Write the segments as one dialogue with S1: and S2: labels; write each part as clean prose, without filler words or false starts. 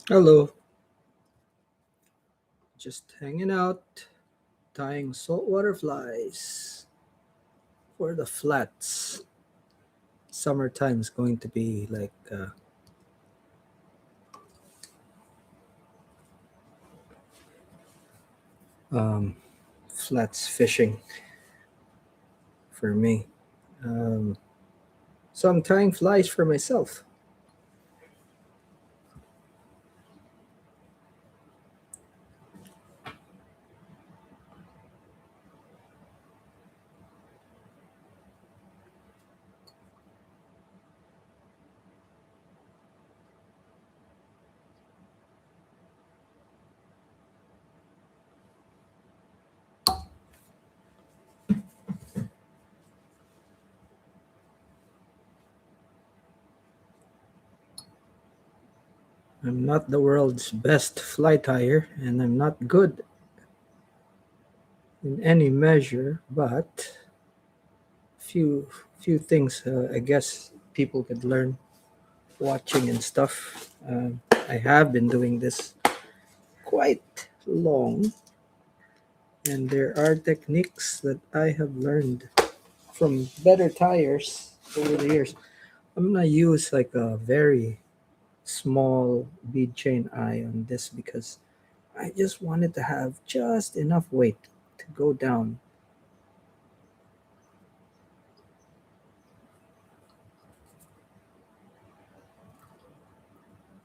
S1: Hello, just hanging out, tying saltwater flies for the flats. Summertime is going to be like um, flats fishing for me. Um, so I'm tying flies for myself. I'm not the world's best fly tyer, and I'm not good in any measure, but few few things I guess people could learn watching and stuff. I have been doing this quite long, and there are techniques that I have learned from better tires over the years. I'm gonna use like a very small bead chain eye on this because I just wanted to have just enough weight to go down.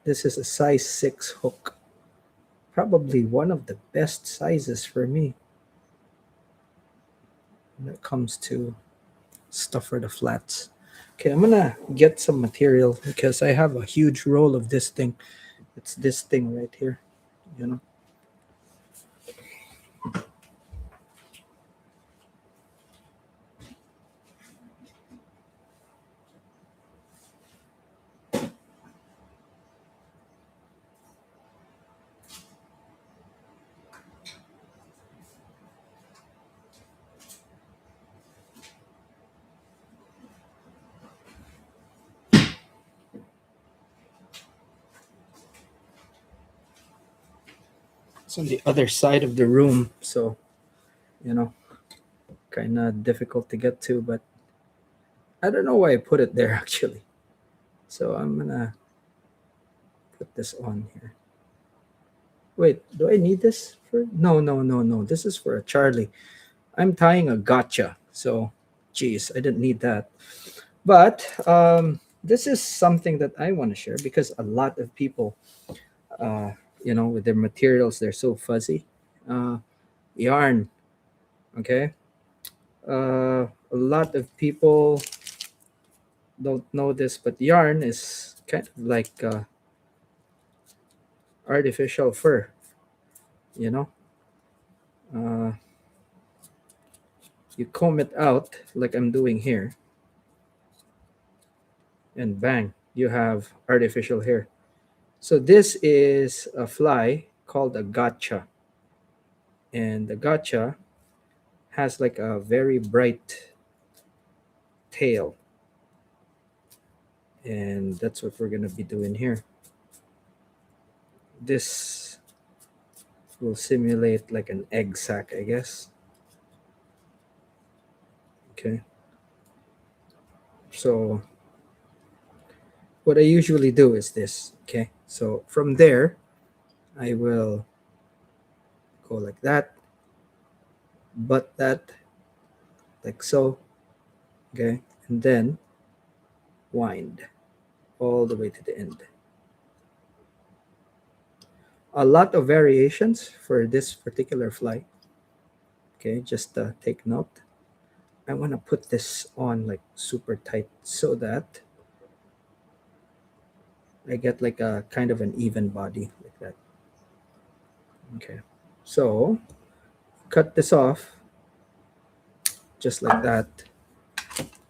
S1: This is a size 6 hook, probably one of the best sizes for me when it comes to stuff for the flats. Okay, I'm gonna get some material because I have a huge roll of this thing. It's this thing right here, you know. It's on the other side of the room, so you know, kind of difficult to get to. But I don't know why I put it there actually. So I'm gonna put this on here. Wait, do I need this for? No, no, no, no. This is for a Charlie. I'm tying a gotcha. So, geez, I didn't need that. But this is something that I want to share because a lot of people, uh, with their materials, they're so fuzzy. Uh, Yarn, okay? A lot of people don't know this, but yarn is kind of like artificial fur, you know? Uh, you comb it out like I'm doing here, and bang, you have artificial hair. So this is a fly called a gotcha, and the gotcha has like a very bright tail, and that's what we're gonna be doing here. This will simulate like an egg sac, I guess. Okay, so what I usually do is this. Okay, so from there, I will go like that, butt that, like so. Okay, and then wind all the way to the end. A lot of variations for this particular fly. Okay, just take note. I want to put this on like super tight so that I get like a kind of an even body like that. Okay, so cut this off just like that,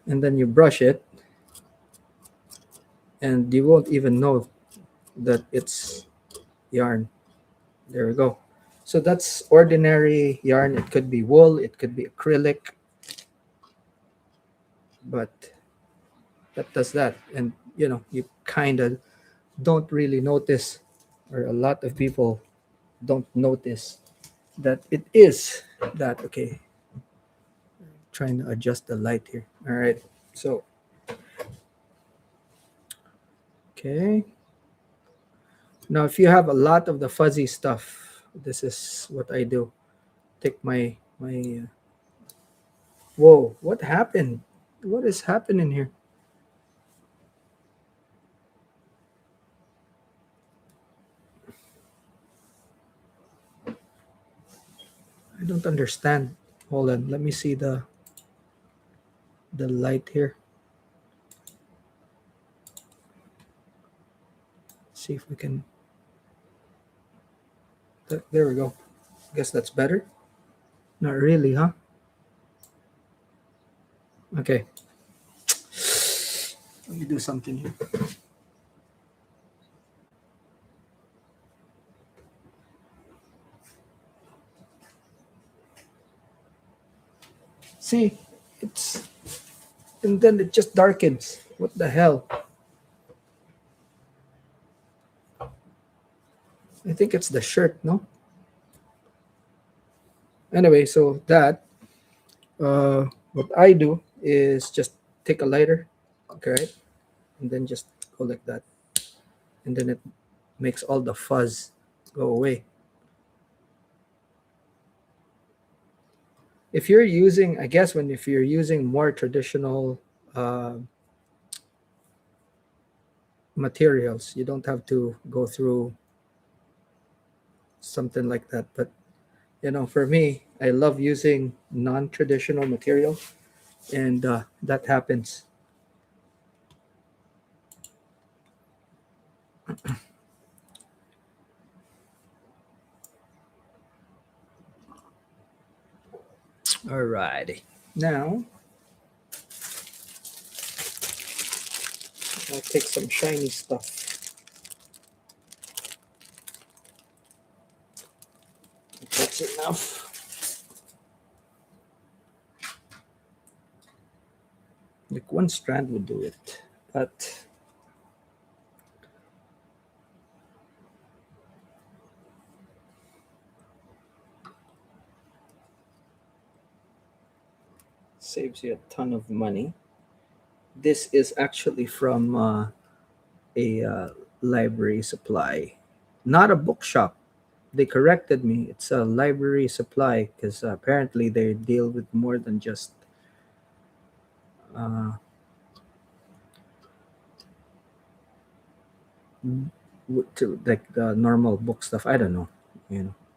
S1: and then you brush it, and you won't even know that it's yarn. There we go. So that's ordinary yarn. It could be wool, it could be acrylic, but that does that. And you kind of don't really notice or a lot of people don't notice that it is that. Okay, trying to adjust the light here. All right, so okay, now if you have a lot of the fuzzy stuff, this is what I do. Take my whoa, what happened? What is happening here? I don't understand. Hold on, let me see the light here. See if we can. There we go. Guess that's better. Not really, huh? Okay, let me do something here. See, it's and then it just darkens. What the hell? I think it's the shirt, no? Anyway, so that what I do is just take a lighter, okay, and then just go like that, and then it makes all the fuzz go away. If you're using, I guess, when if you're using more traditional materials, you don't have to go through something like that. But for me, I love using non-traditional material, and that happens. Alrighty. Now I'll take some shiny stuff. That's enough. Like one strand would do it, but saves you a ton of money. This is actually from a library supply, not a bookshop. They corrected me. It's a library supply because apparently they deal with more than just uh, to like the normal book stuff. I don't know,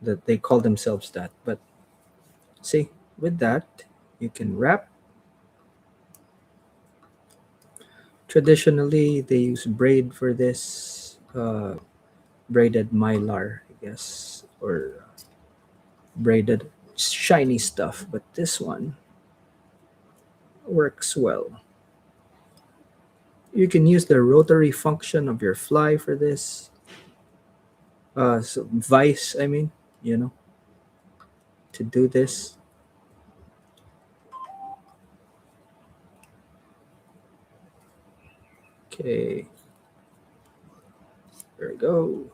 S1: that they call themselves that. But see, with that, you can wrap. Traditionally, they use braid for this, braided mylar, I guess, or braided shiny stuff. But this one works well. You can use the rotary function of your fly for this. So vice, I mean, you know, to do this. Okay, there we go.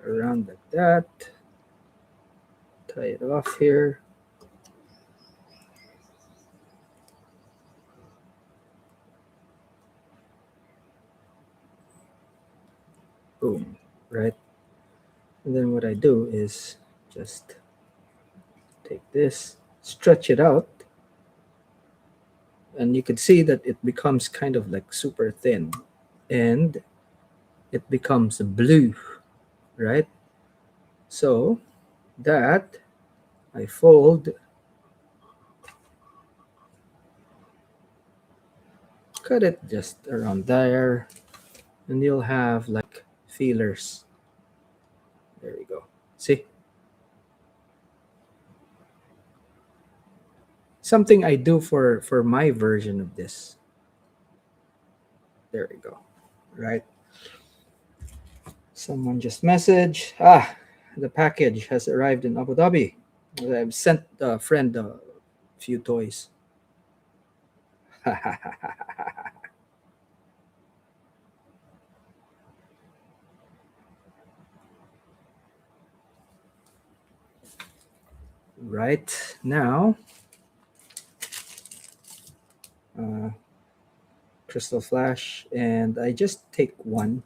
S1: Around like that. Tie it off here. Boom. Right. And then what I do is just take this, stretch it out, and you can see that it becomes kind of like super thin, and it becomes blue, right? So that I fold, cut it just around there, and you'll have like feelers. There we go. See? Something I do for my version of this. There we go. Right? Someone just messaged. The package has arrived in Abu Dhabi. I've sent a friend a few toys. Right now, uh, crystal flash, and I just take one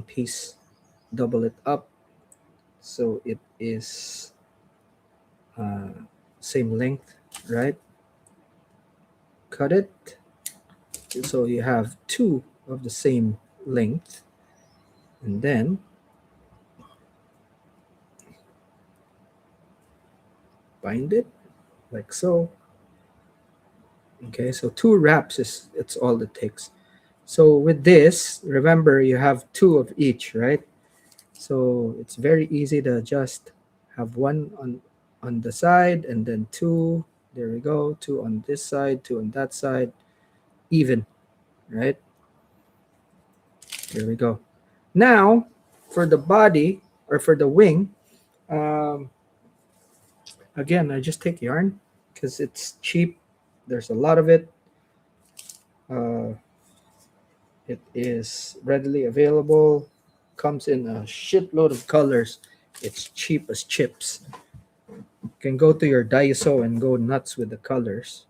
S1: piece, double it up so it is uh, same length, right? Cut it so you have two of the same length, and then bind it like so. Okay, so two wraps is it's all it takes. So with this, remember you have two of each, right? So it's very easy to just have one on the side and then two. There we go. Two on this side, two on that side, even, right? There we go. Now, for the body or for the wing, um, again, I just take yarn because it's cheap. There's a lot of it. Uh, it is readily available. Comes in a shitload of colors. It's cheap as chips. You can go to your Daiso and go nuts with the colors.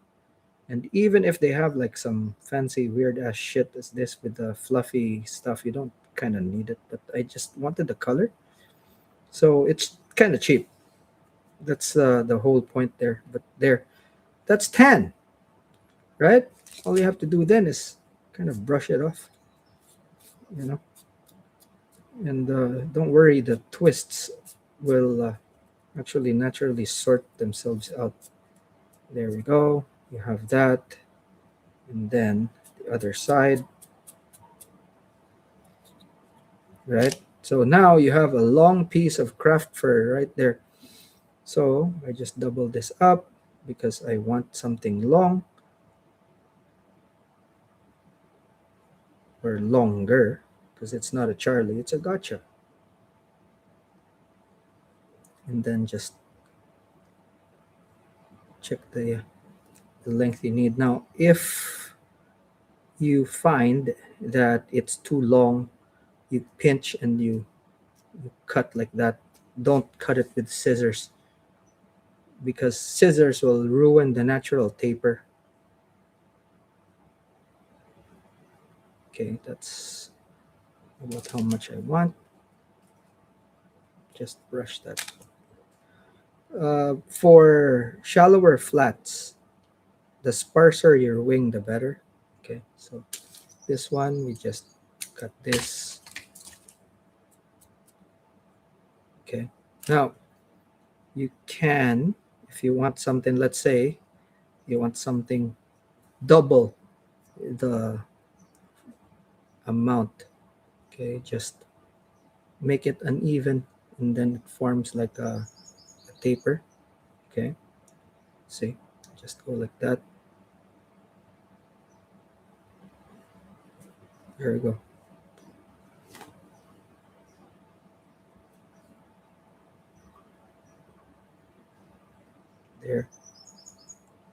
S1: And even if they have like some fancy weird ass shit as this with the fluffy stuff, you don't kind of need it. But I just wanted the color, so it's kind of cheap. That's the whole point there. But there, that's 10, right? All you have to do then is kind of brush it off, you know. And don't worry, the twists will actually naturally sort themselves out. There we go. You have that, and then the other side, right? So now you have a long piece of craft fur right there. So I just double this up because I want something long or longer because it's not a Charlie, it's a gotcha. And then just check the length you need. Now, if you find that it's too long, you pinch and you cut like that. Don't cut it with scissors because scissors will ruin the natural taper. Okay, that's about how much I want. Just brush that. For shallower flats, the sparser your wing, the better. Okay, so this one, we just cut this. Okay, now you can, if you want something, let's say you want something double the amount. Okay, just make it uneven and then it forms like a taper. Okay, see, just go like that. There we go. There,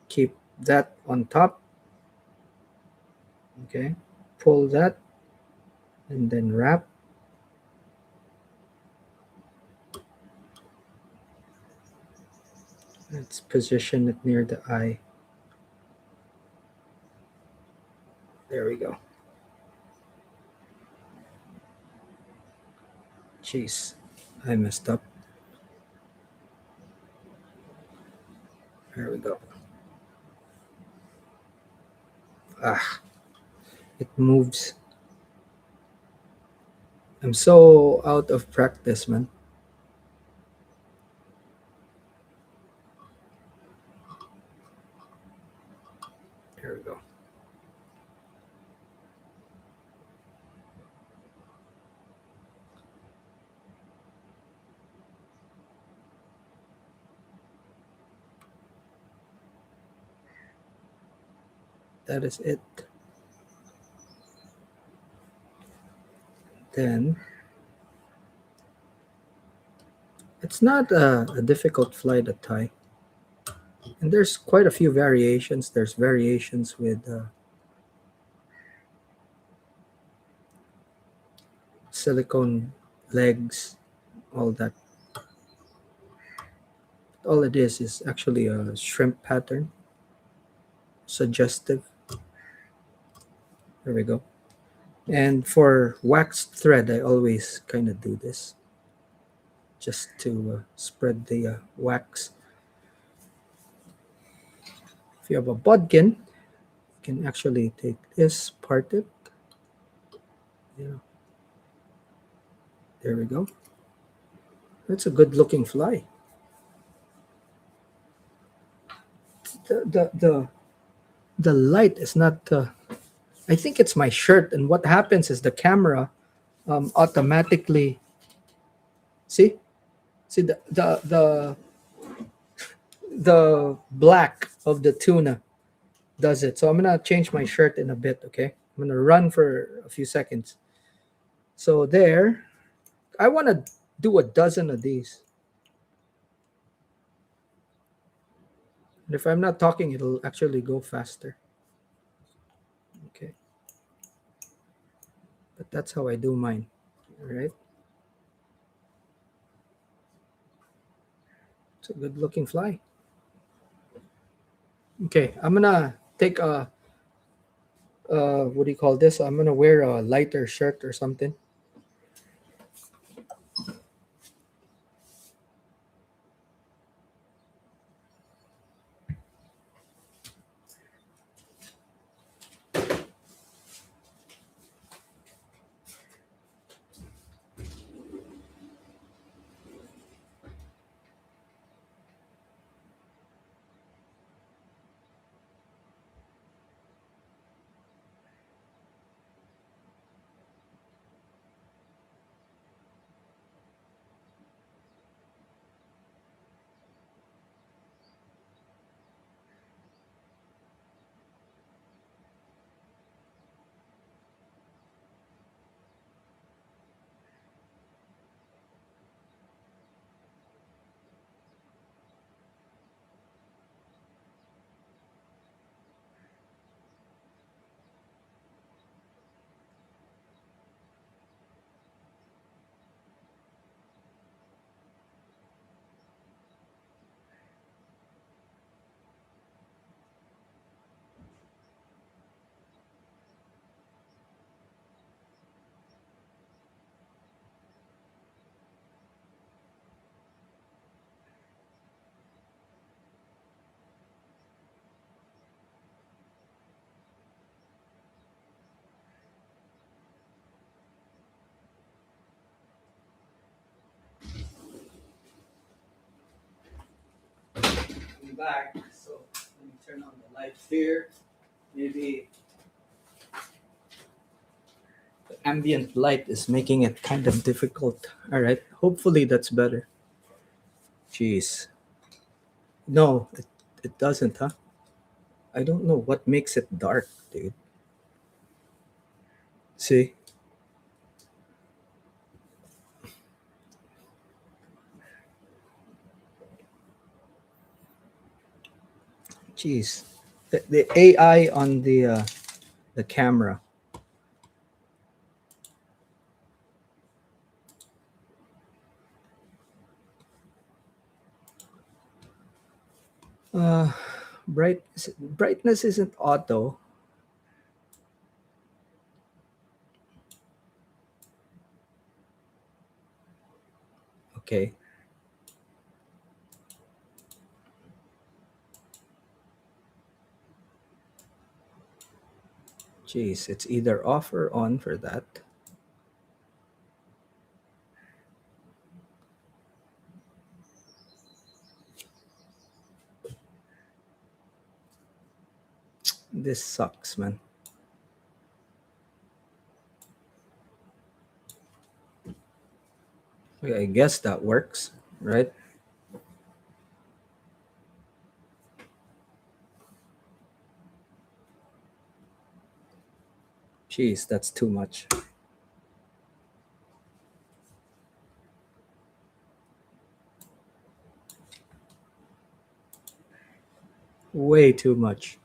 S1: keep that on top. Okay, pull that and then wrap. Let's position it near the eye. There we go. Jeez, I messed up. There we go. Ah, it moves. I'm so out of practice, man. There we go. That is it. Then it's not a difficult fly to tie. And there's quite a few variations. There's variations with silicone legs, all that. All it is actually a shrimp pattern, suggestive. There we go. And for waxed thread, I always kind of do this just to spread the wax. If you have a bodkin, you can actually take this, part it. Yeah, there we go. That's a good looking fly. The light is not. I think it's my shirt, and what happens is the camera automatically see the black of the tuna does it. So I'm gonna change my shirt in a bit. Okay, I'm gonna run for a few seconds. So there, I want to do a dozen of these. And if I'm not talking, it'll actually go faster. Okay, but that's how I do mine. All right, it's a good looking fly. Okay, I'm gonna take a what do you call this? I'm gonna wear a lighter shirt or something. I'm back, so let me turn on the lights here. Maybe the ambient light is making it kind of difficult. All right, hopefully that's better. Jeez, no, it doesn't, huh? I don't know what makes it dark, dude. See, jeez, the AI on the camera. Uh, brightness isn't auto. Okay, jeez, it's either off or on for that. This sucks, man. Okay, I guess that works, right? Jeez, that's too much. Way too much.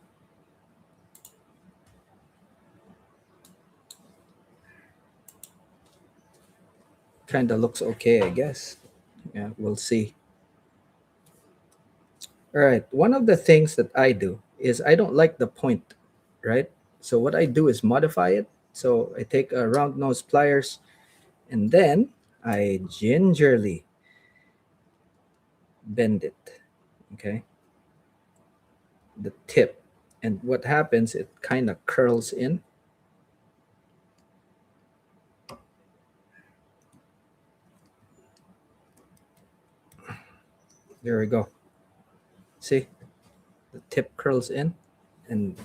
S1: Kind of looks okay, I guess. Yeah, we'll see. All right. One of the things that I do is I don't like the point, right? So what I do is modify it. So I take a round nose pliers and then I gingerly bend it. Okay. The tip. And what happens, it kind of curls in. There we go. See, the tip curls in and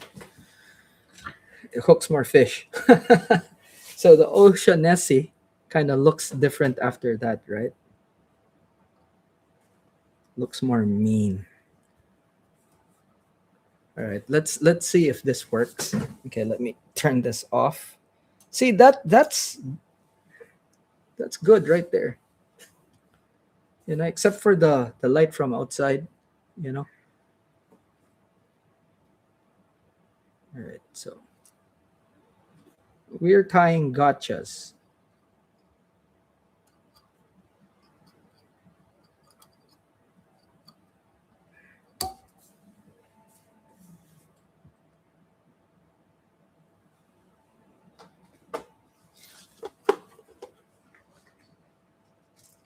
S1: it hooks more fish. So the Oceanessi kind of looks different after that, right? Looks more mean. All right, let's see if this works. Okay, let me turn this off. See that's good right there. You know, except for the light from outside, you know. All right, so we're tying gotchas.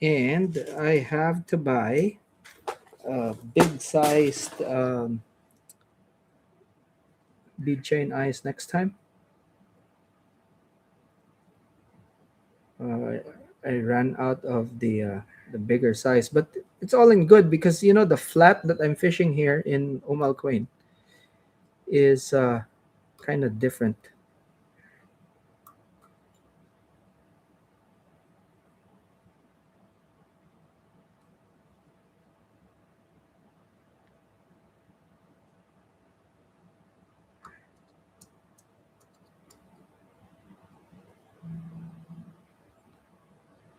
S1: And I have to buy a big sized bead chain eyes next time. Uh, I ran out of the bigger size, but it's all in good because you know the flat that I'm fishing here in Umalquain is kind of different.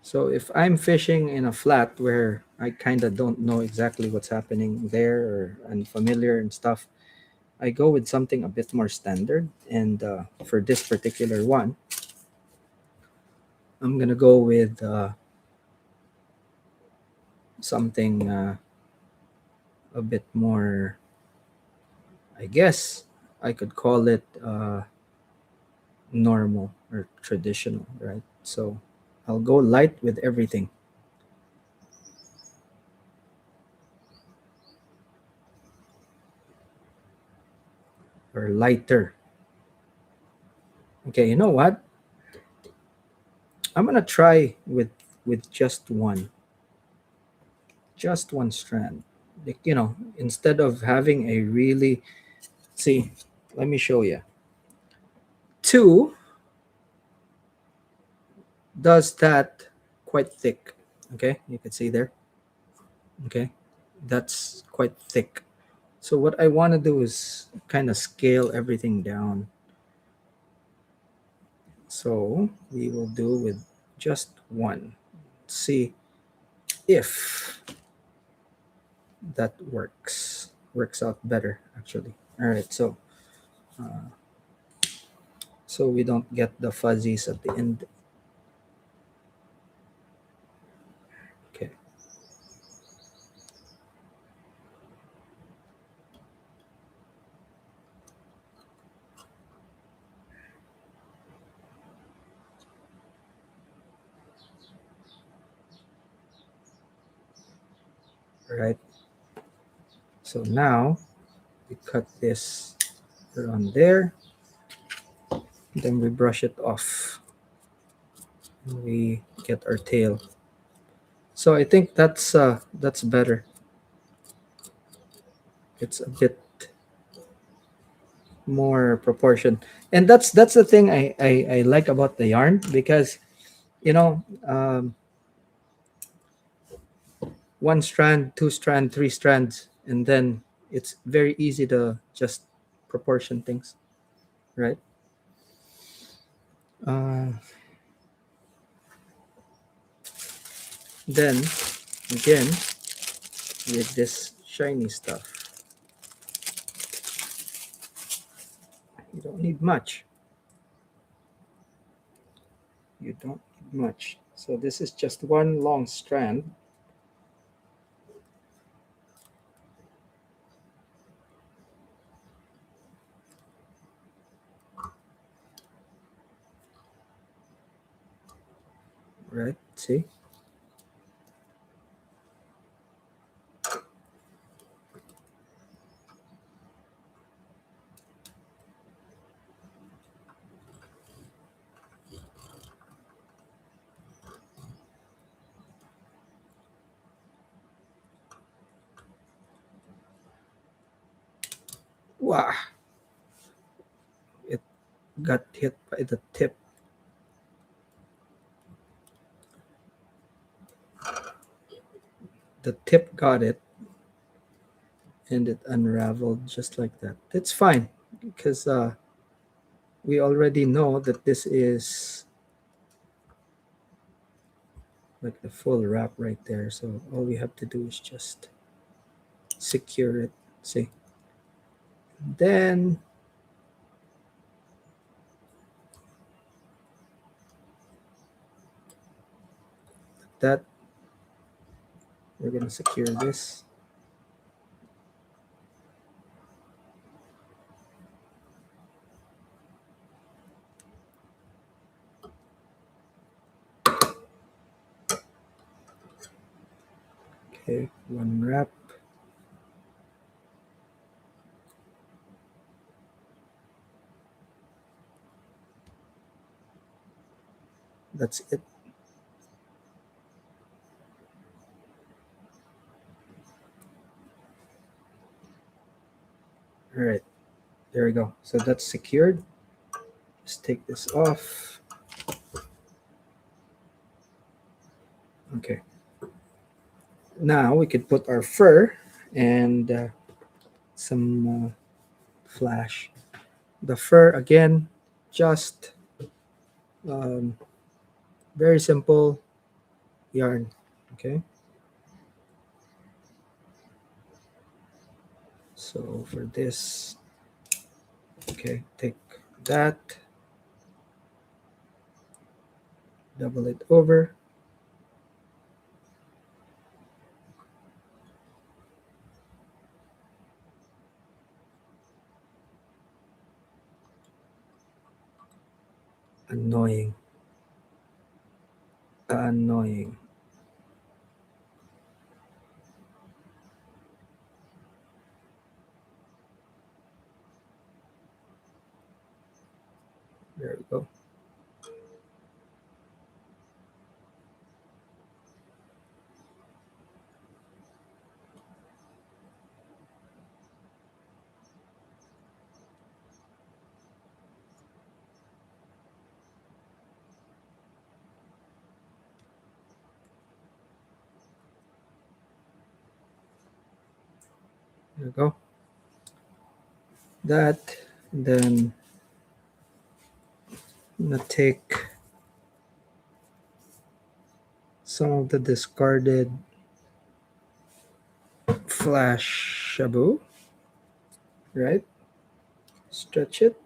S1: So if I'm fishing in a flat where I kind of don't know exactly what's happening there or unfamiliar and stuff, I go with something a bit more standard. And for this particular one, I'm gonna go with something a bit more. I guess I could call it normal or traditional, right? So I'll go light with everything or lighter. Okay, you know what? I'm gonna try with just one strand. Like, you know, instead of having a really see, let me show you. Two does that quite thick. Okay, you can see there. Okay, that's quite thick. So what I want to do is kind of scale everything down. So we will do with just one. See if that works out better actually. All right, so we don't get the fuzzies at the end. Okay, all right. So now we cut this around there, then we brush it off. And we get our tail. So I think that's better. It's a bit more proportion, and that's the thing I like about the yarn because you know one strand, two strand, three strands, and then it's very easy to just proportion things, right? Uh, then again with this shiny stuff, You don't need much. You don't need much. So this is just one long strand. Right? See? Wow! It got hit by the tip. The tip got it and it unraveled just like that. That's fine because we already know that this is like the full wrap right there. So all we have to do is just secure it. See? Then that we're gonna secure this. Okay, one wrap. That's it. All right, there we go. So that's secured. Just take this off. Okay. Now we could put our fur and some flash. The fur again, just um, very simple yarn. Okay. So for this, okay, take that, double it over, annoying, annoying. There we go. There we go. That, then I'm gonna take some of the discarded flash shabu, right? Stretch it.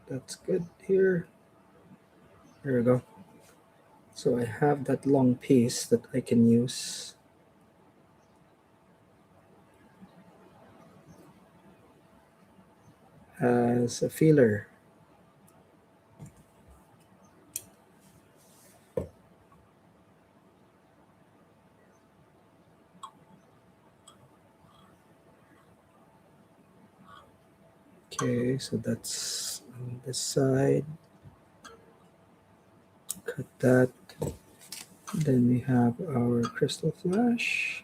S1: That's good here. There we go. So I have that long piece that I can use as a feeler. Okay, so that's on this side. Cut that. Then we have our crystal flash.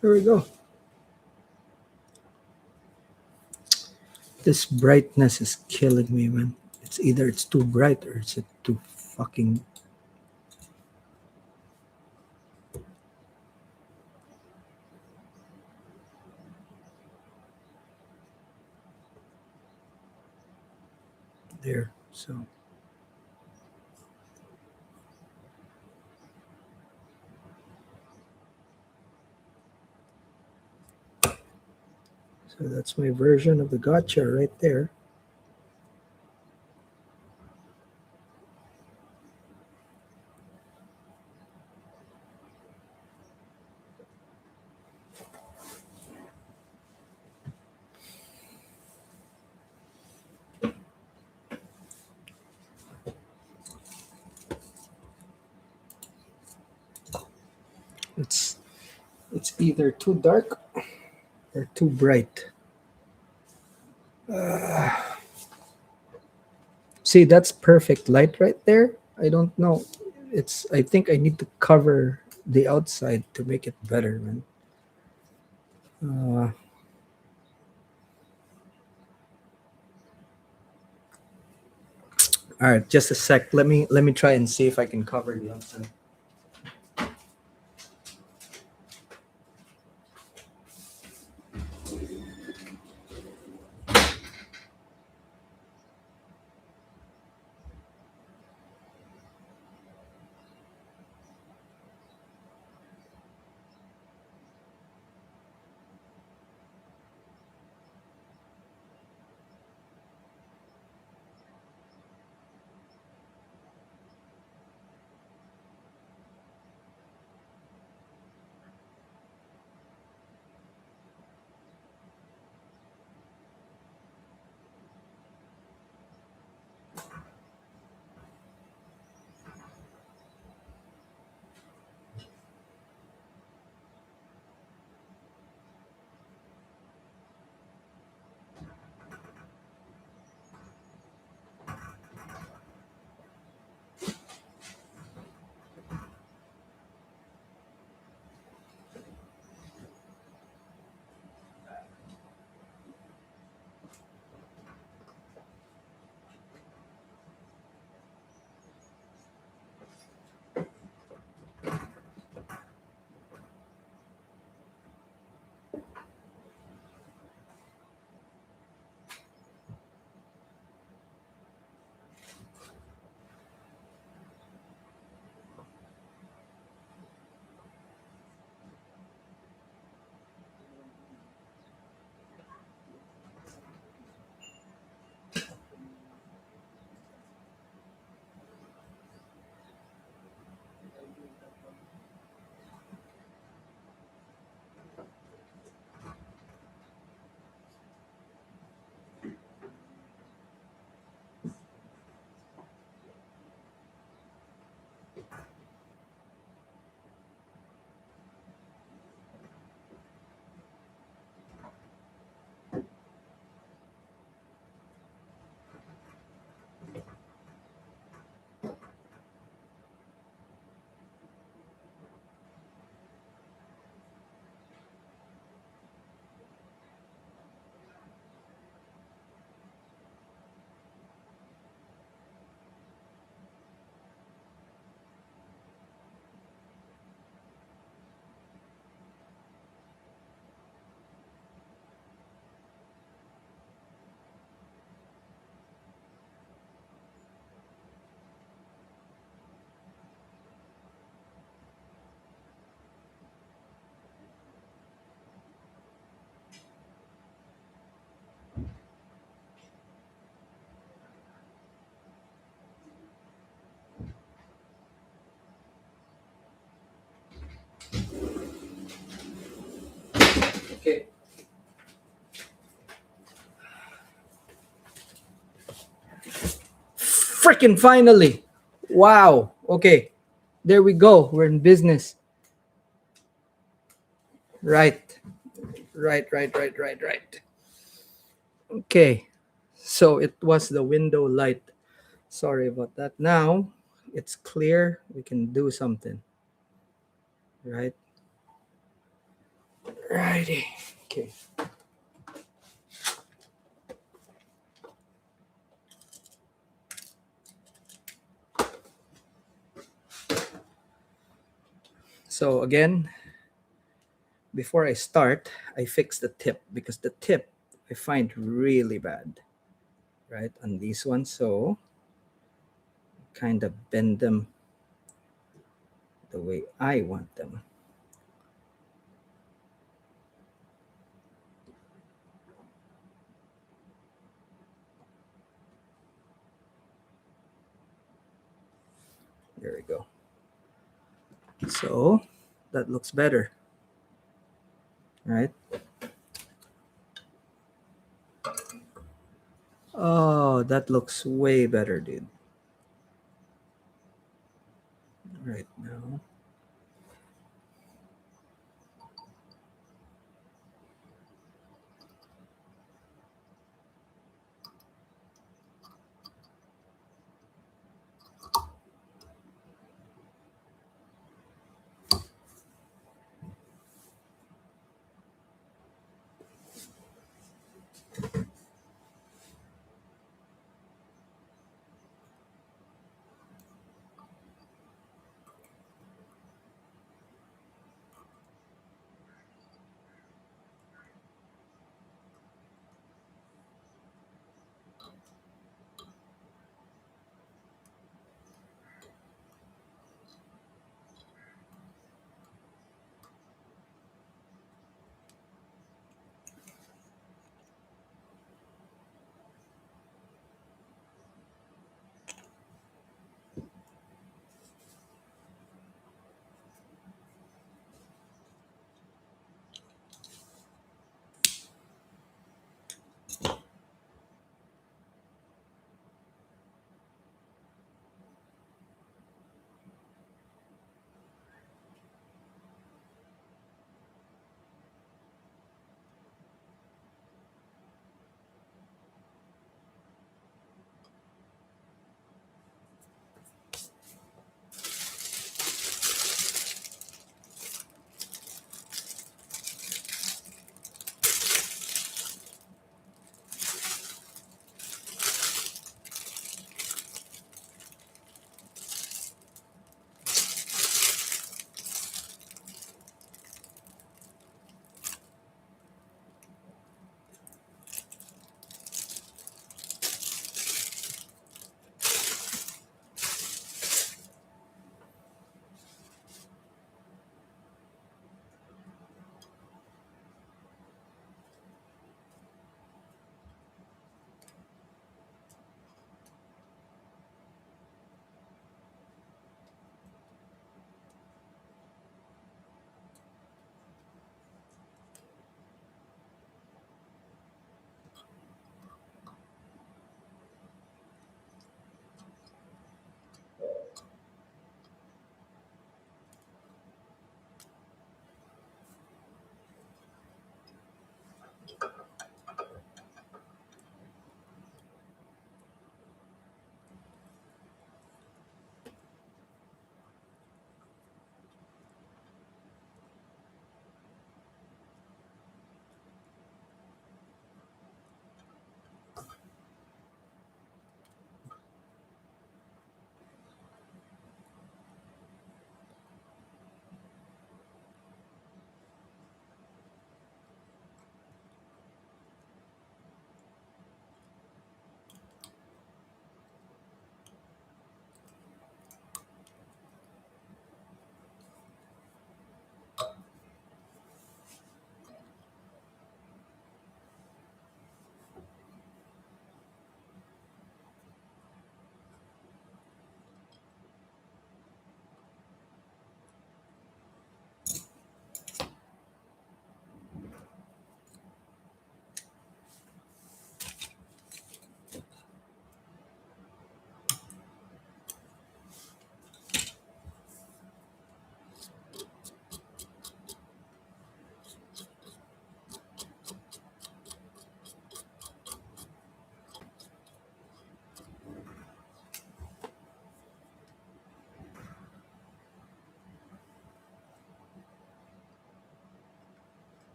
S1: There we go. This brightness is killing me, man. It's either it's too bright or it's too fucking there. So that's my version of the gotcha right there. It's it's either too dark or too bright. See, that's perfect light right there. I don't know. It's. I think I need to cover the outside to make it better, man. Uh, all right, just a sec. Let me try and see if I can cover the outside. Okay. Freaking finally! Wow. Okay. There we go. We're in business. Right. Right. Okay. So it was the window light. Sorry about that. Now it's clear. We can do something. Right. Righty. Okay. So again, before I start, I fix the tip because the tip I find really bad, right, on these ones. So kind of bend them the way I want them. There we go. So that looks better, right? Oh, that looks way better, dude. Right now.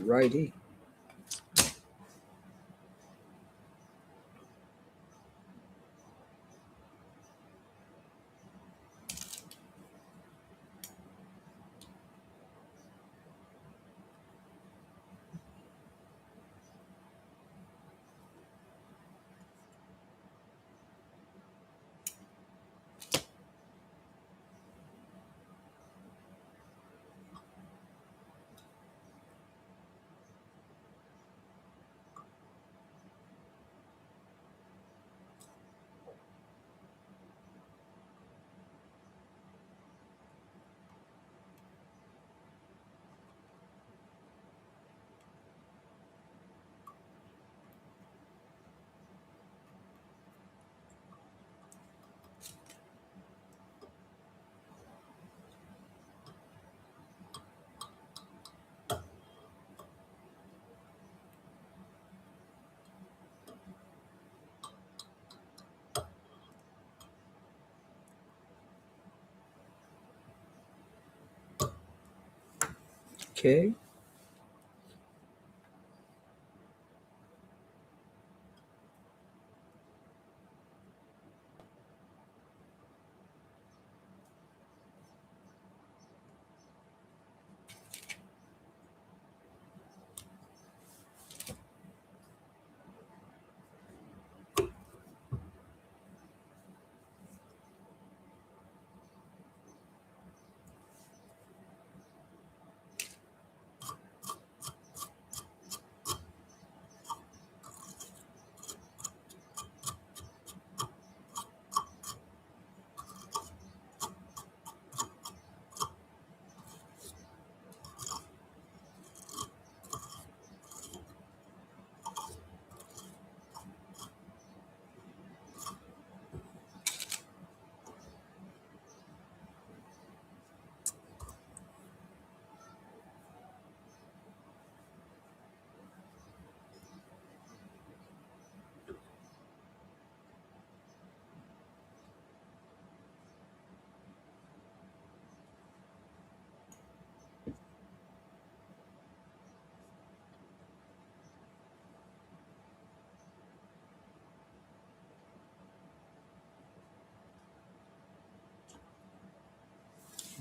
S1: Righty. Okay.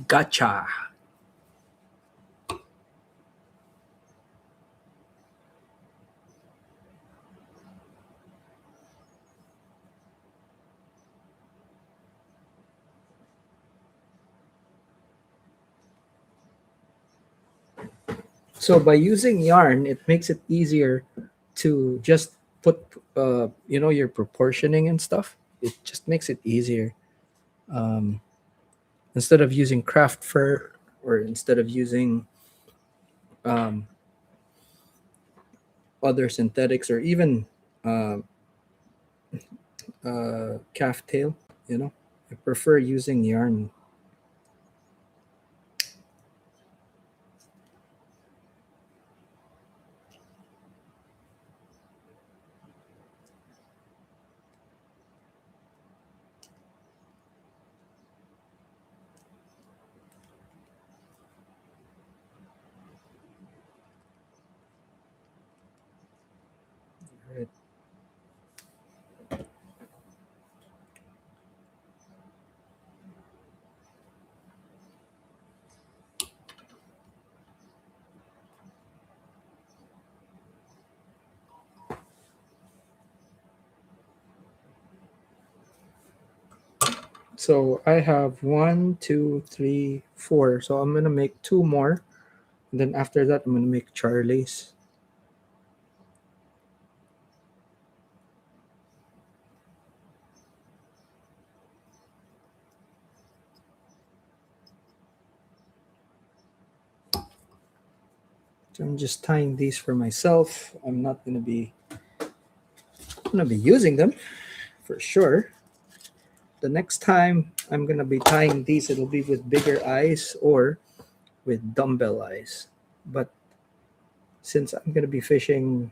S1: Gotcha. So by using yarn, it makes it easier to just put, your proportioning and stuff. It just makes it easier. Um, Instead of using craft fur, or instead of using um, other synthetics, or even uh, calf tail, I prefer using yarn. Right. So I have one, two, three, four. So I'm gonna make two more. And then after that, I'm gonna make Charlie's. So I'm just tying these for myself. I'm not gonna be using them for sure. The next time I'm gonna be tying these, it'll be with bigger eyes or with dumbbell eyes. But since I'm gonna be fishing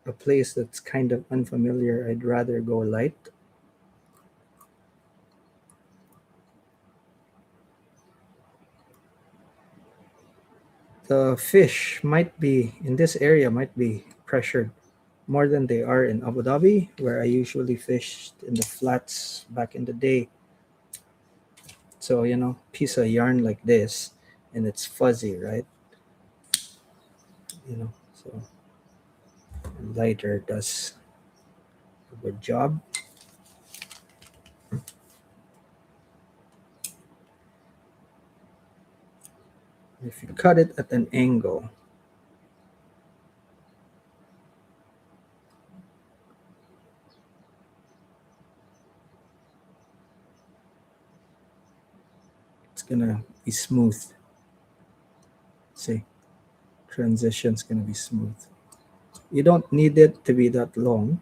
S1: a place that's kind of unfamiliar, I'd rather go light. the fish might be in this area might be pressured more than they are in Abu Dhabi, where I usually fished in the flats back in the day. So, piece of yarn like this and it's fuzzy, right? So lighter does a good job. If you cut it at an angle, it's gonna be smooth. See, transition's gonna be smooth. You don't need it to be that long,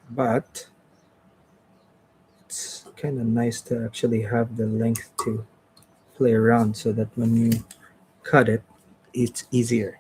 S1: but it's kind of nice to actually have the length to play around so that when you cut it, it's easier.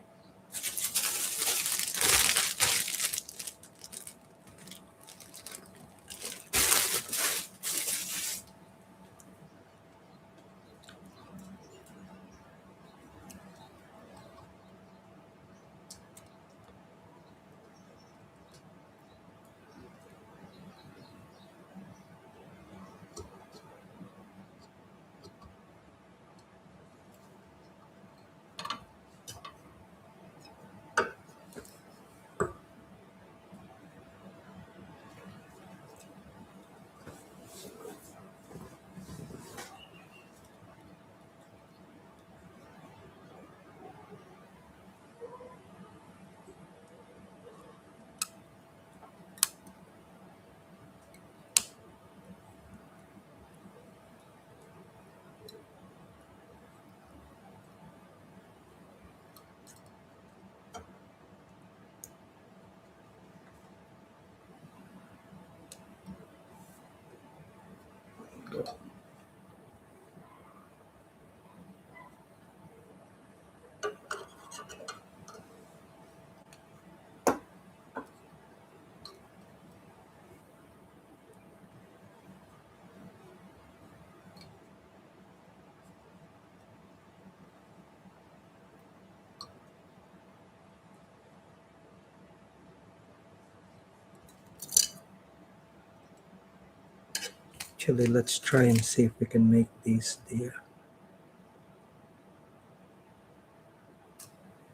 S1: Actually, let's try and see if we can make these the.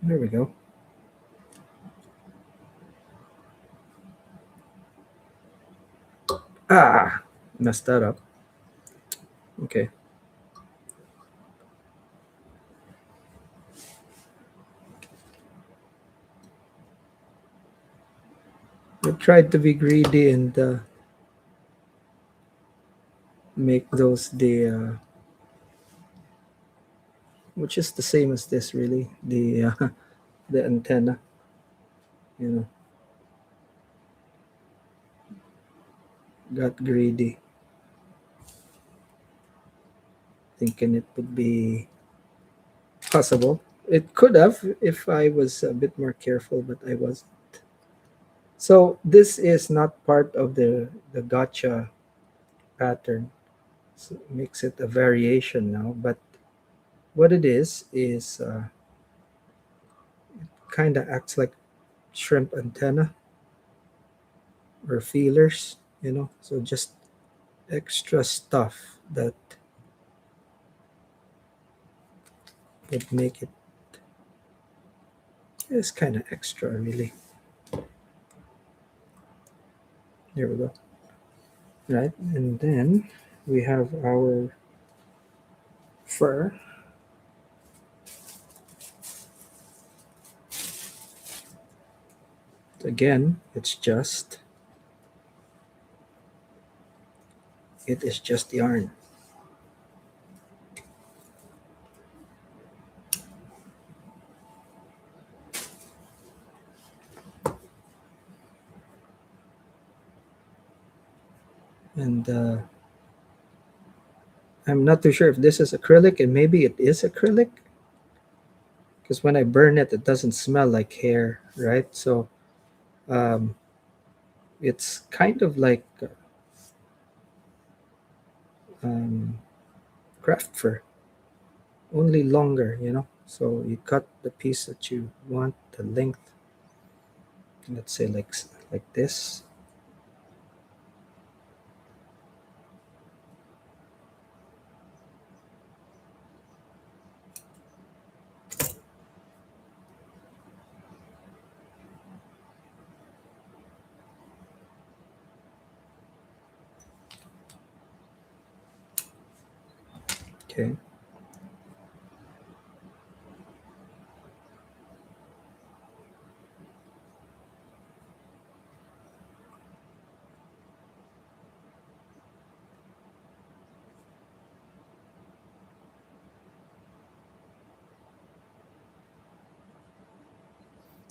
S1: There we go. Ah, messed that up. Okay. I tried to be greedy and make those which is the same as this, really. The antenna, you know, got greedy, thinking it would be possible. It could have if I was a bit more careful, but I wasn't. So this is not part of the gotcha pattern. So it makes it a variation now, but what it is kind of acts like shrimp antenna or feelers, so just extra stuff that would make it is kind of extra, really. There we go. Right, and then we have our fur. Again, it is just yarn. And I'm not too sure if this is acrylic, and maybe it is acrylic because when I burn it, it doesn't smell like hair, right? So um, it's kind of like um, craft fur, only longer, So you cut the piece that you want, the length, let's say like this. Okay.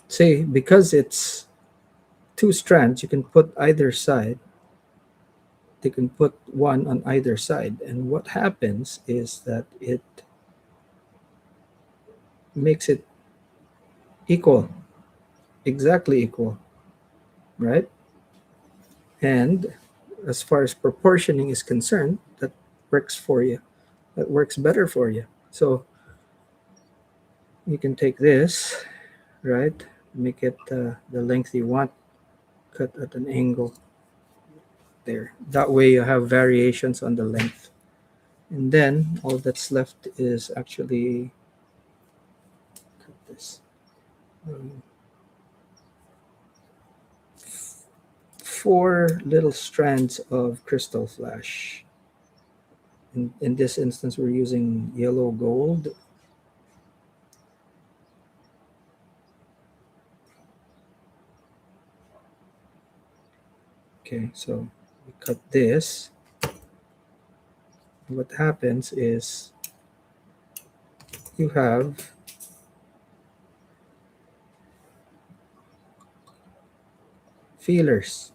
S1: See, because it's two strands, you can put either side. They can put one on either side, and what happens is that it makes it equal, exactly equal, right? And as far as proportioning is concerned, that works for you. That works better for you. So you can take this, right? Make it the length you want, cut at an angle there. That way you have variations on the length. And then all that's left is actually cut this. Um, four little strands of crystal flash. In this instance, we're using yellow gold. Okay, so we cut this. What happens is you have feelers,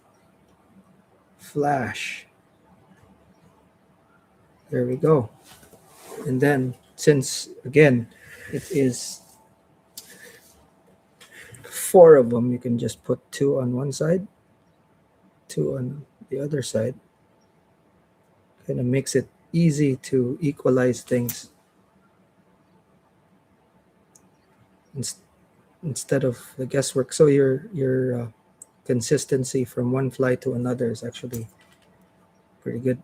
S1: flash. There we go. And then, since again, it is four of them, you can just put two on one side, two on the other side. Kind of makes it easy to equalize things ins- instead of the guesswork. So your consistency from one fly to another is actually pretty good.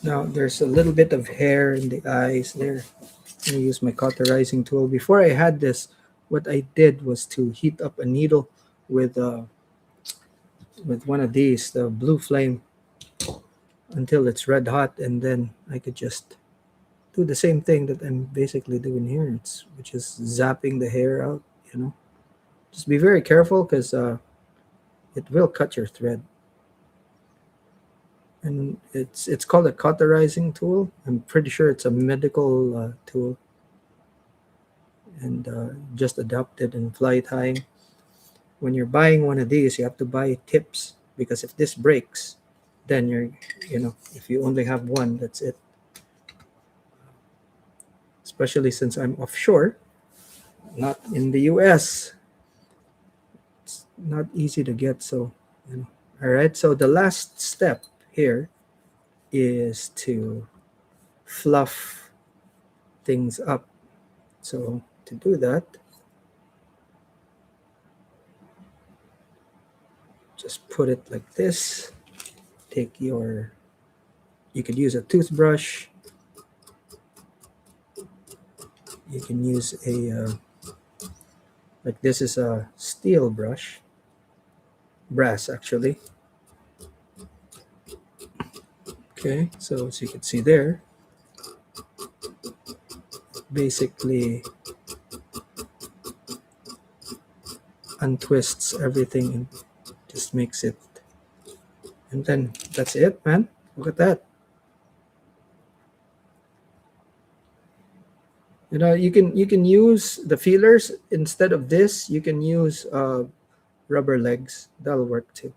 S1: Now there's a little bit of hair in the eyes there. I'm gonna use my cauterizing tool. Before I had this, what I did was to heat up a needle with uh, with one of these, the blue flame, until it's red hot, and then I could just do the same thing that I'm basically doing here. Which is zapping the hair out. You know, just be very careful because it will cut your thread. And it's called a cauterizing tool. I'm pretty sure it's a medical tool, and just adopted in fly tying. When you're buying one of these, you have to buy tips because if this breaks, then if you only have one, that's it. Especially since I'm offshore, not in the US, it's not easy to get. So, all right. So the last step here is to fluff things up. So to do that, just put it like this. You could use a toothbrush. You can use like this is a steel brush, brass actually. Okay, so as you can see there, basically untwists everything and just makes it, and then that's it, man. Look at that. You can use the feelers instead of this. You can use rubber legs, that'll work too,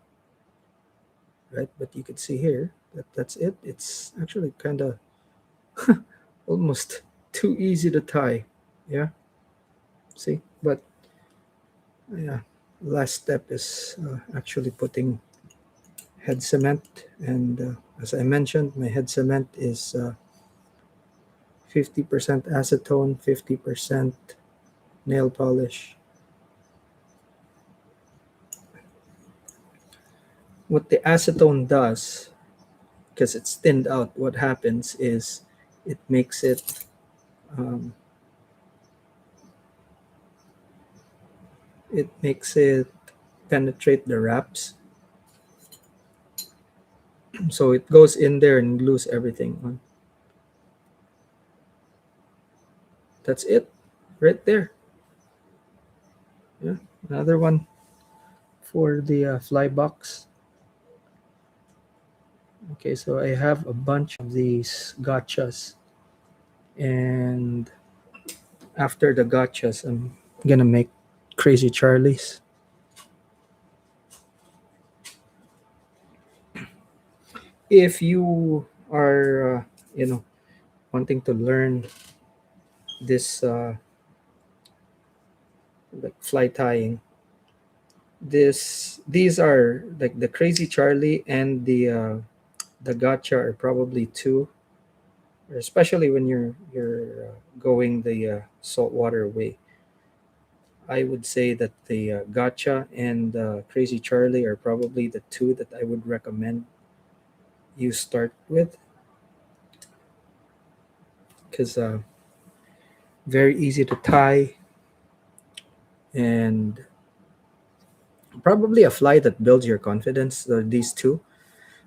S1: right? But you could see here that that's it. It's actually kind of almost too easy to tie. Yeah, see? But yeah, last step is actually putting head cement. And as I mentioned, my head cement is 50% acetone, 50% nail polish. What the acetone does, because it's thinned out, what happens is it makes it um, it makes it penetrate the wraps, so it goes in there and glues everything on. That's it, right there. Yeah, another one for the fly box. Okay, so I have a bunch of these gotchas, and after the gotchas, I'm gonna make crazy Charlies. If you are, wanting to learn this, like fly tying, these are like the crazy Charlie and the gotcha are probably two, especially when you're going the saltwater way. I would say that the gotcha and crazy Charlie are probably the two that I would recommend you start with, because very easy to tie, and probably a fly that builds your confidence. These two,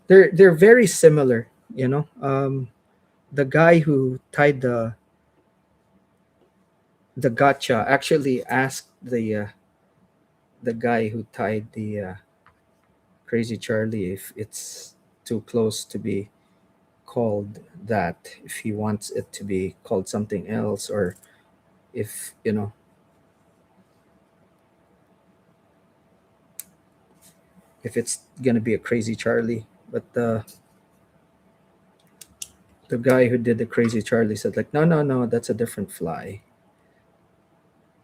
S1: they're very similar. The guy who tied the gotcha actually asked the guy who tied the crazy Charlie if it's too close to be called that, if he wants it to be called something else, or if if it's gonna be a crazy Charlie. But the guy who did the crazy Charlie said, like, no, no, no, that's a different fly.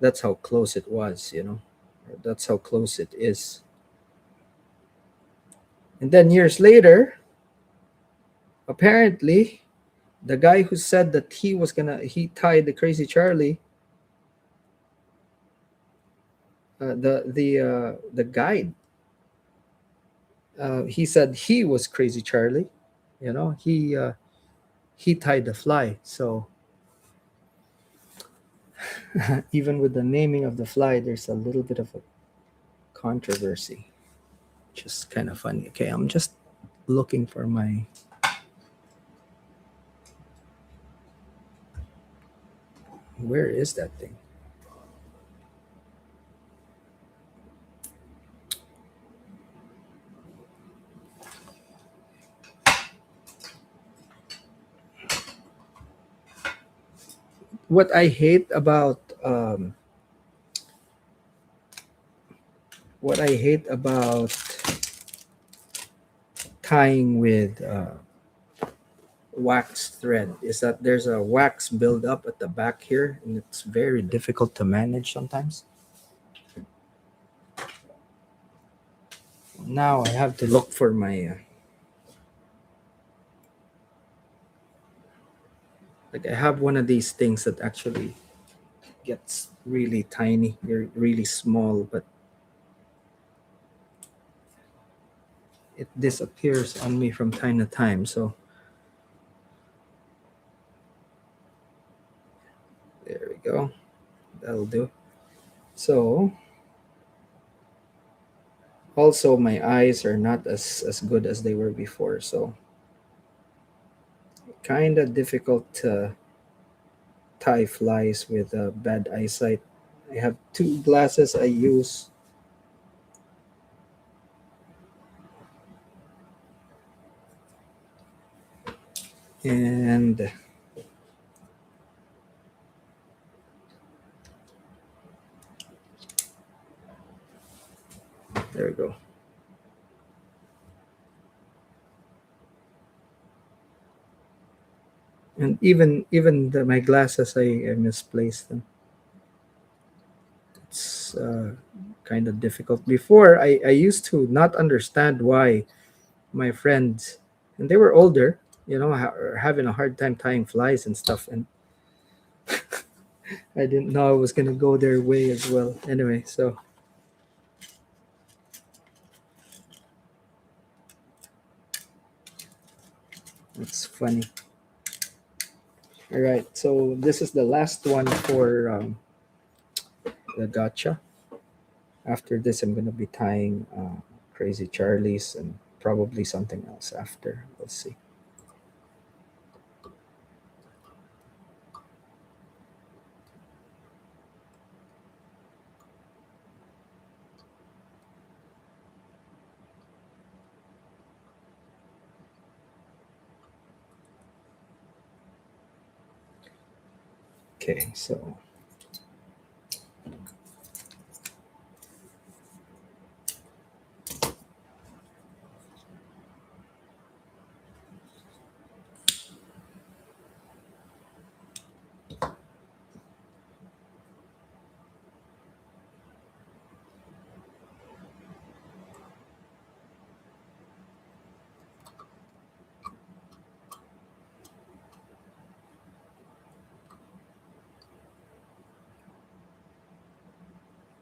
S1: That's how close it was. That's how close it is. And then years later, apparently, the guy who said that he tied the crazy Charlie, the guide, he said he was crazy Charlie. He tied the fly. So even with the naming of the fly, there's a little bit of a controversy. Just kind of funny. Okay, I'm just looking for my. Where is that thing? What I hate about what I hate about tying with wax thread is that there's a wax buildup at the back here, and it's very difficult to manage sometimes. Now I have to look for my like I have one of these things that actually gets really tiny, really small, but it disappears on me from time to time. So there we go. That'll do. So also my eyes are not as good as they were before, so kind of difficult to tie flies with bad eyesight. I have two glasses I use, and There we go. And my glasses, I misplaced them. It's kind of difficult. Before, I used to not understand why my friends, and they were older, are having a hard time tying flies and stuff. And I didn't know I was going to go their way as well. Anyway, so it's funny. All right. So this is the last one for the gotcha. After this, I'm going to be tying Crazy Charlie's and probably something else after. We'll see. Okay. So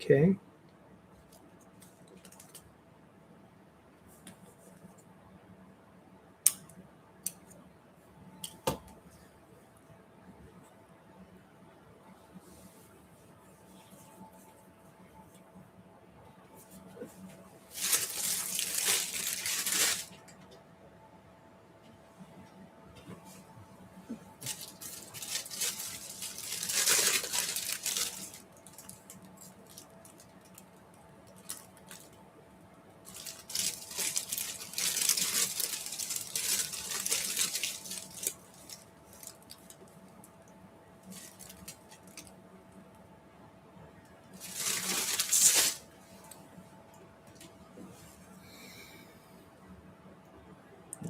S1: okay.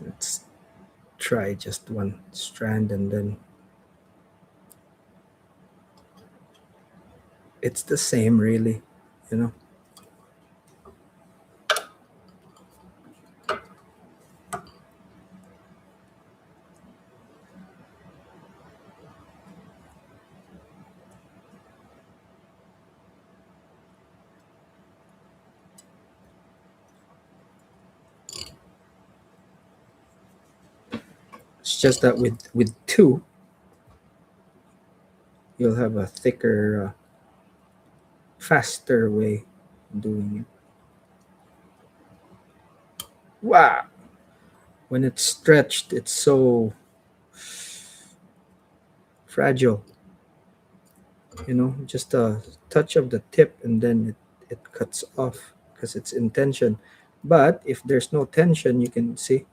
S1: Let's try just one strand and then it's the same, really. You know, it's just that with two, you'll have a thicker, faster way of doing it. Wow! When it's stretched, it's so fragile. Just a touch of the tip and then it cuts off because it's in tension. But if there's no tension, you can see.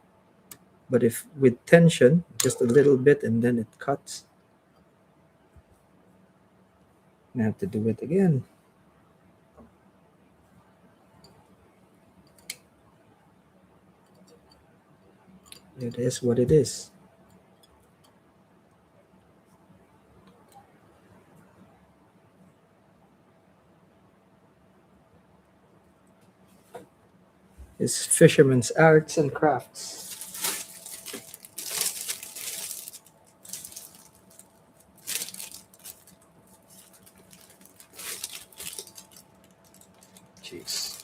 S1: But if with tension, just a little bit and then it cuts. I have to do it again. It is what it is. It's fisherman's arts and crafts. Jeez.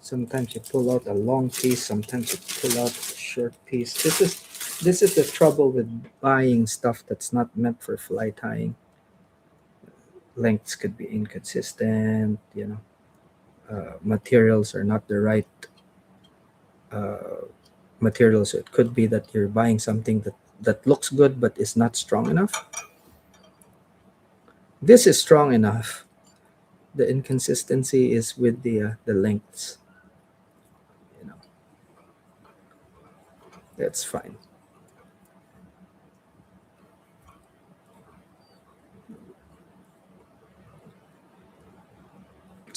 S1: Sometimes you pull out a long piece, sometimes you pull out a short piece. This is the trouble with buying stuff that's not meant for fly tying. Lengths could be inconsistent. Materials are not the right uh, materials. It could be that you're buying something that looks good but is not strong enough. This is strong enough. The inconsistency is with the lengths. You know, that's fine.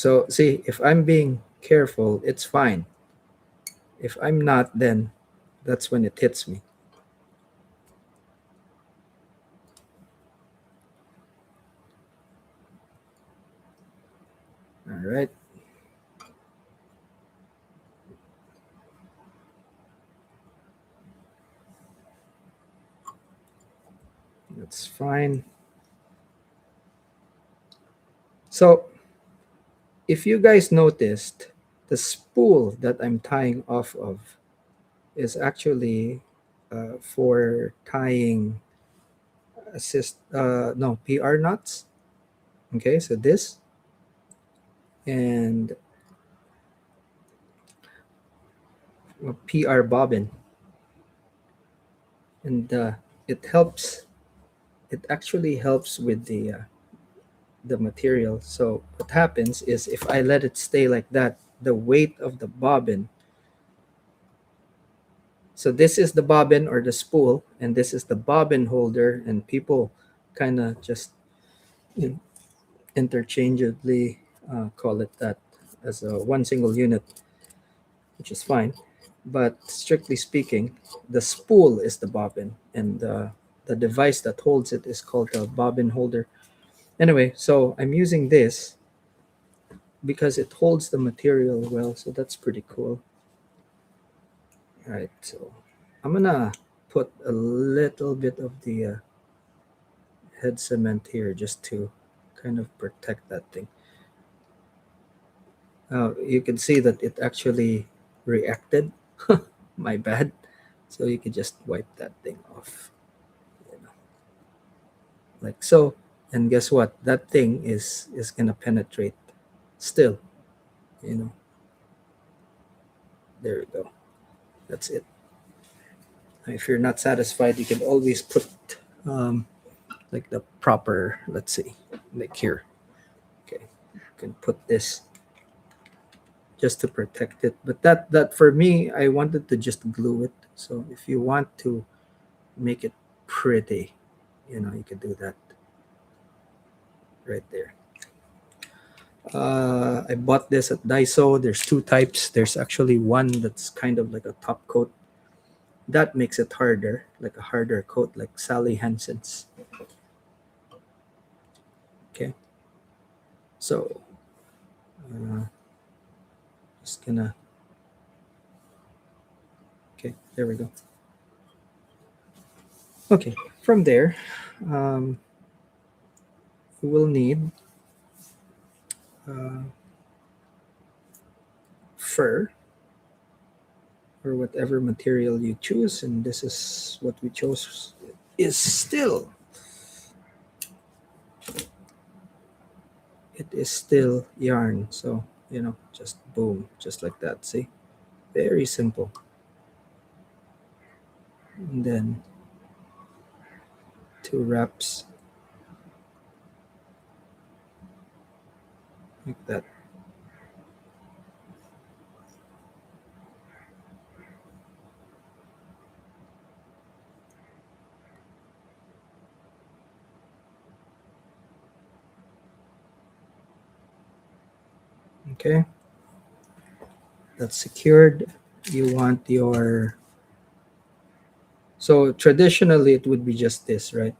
S1: So see, if I'm being careful, it's fine. If I'm not, then that's when it hits me. All right. That's fine. So if you guys noticed, the spool that I'm tying off of is actually for tying assist no PR knots. Okay, so this and a PR bobbin, and it helps. It actually helps with the material. So what happens is if I let it stay like that, the weight of the bobbin. So this is the bobbin or the spool, and this is the bobbin holder, and people kind of just in- interchangeably call it that as a one single unit, which is fine. But strictly speaking, the spool is the bobbin, and the device that holds it is called a bobbin holder. Anyway, so I'm using this because it holds the material well, so that's pretty cool. All right, so I'm gonna put a little bit of the head cement here just to kind of protect that thing. You can see that it actually reacted. My bad. So you can just wipe that thing off, you know, like so. And guess what? That thing is gonna penetrate still. You know, there we go. That's it. If you're not satisfied, you can always put um, like the proper. Let's see, like here. Okay, you can put this just to protect it. But that for me, I wanted to just glue it. So if you want to make it pretty, you can do that right there. I bought this at Daiso. There's two types. There's actually one that's kind of like a top coat. That makes it harder, like a harder coat, like Sally Hansen's. Okay, so uh, just gonna. Okay, there we go. Okay, from there, um, we will need uh, fur or whatever material you choose, and this is what we chose. Is still it is still yarn, so just boom, just like that. See, very simple. And then two wraps like that. Okay, that's secured. You want your so traditionally it would be just this, right?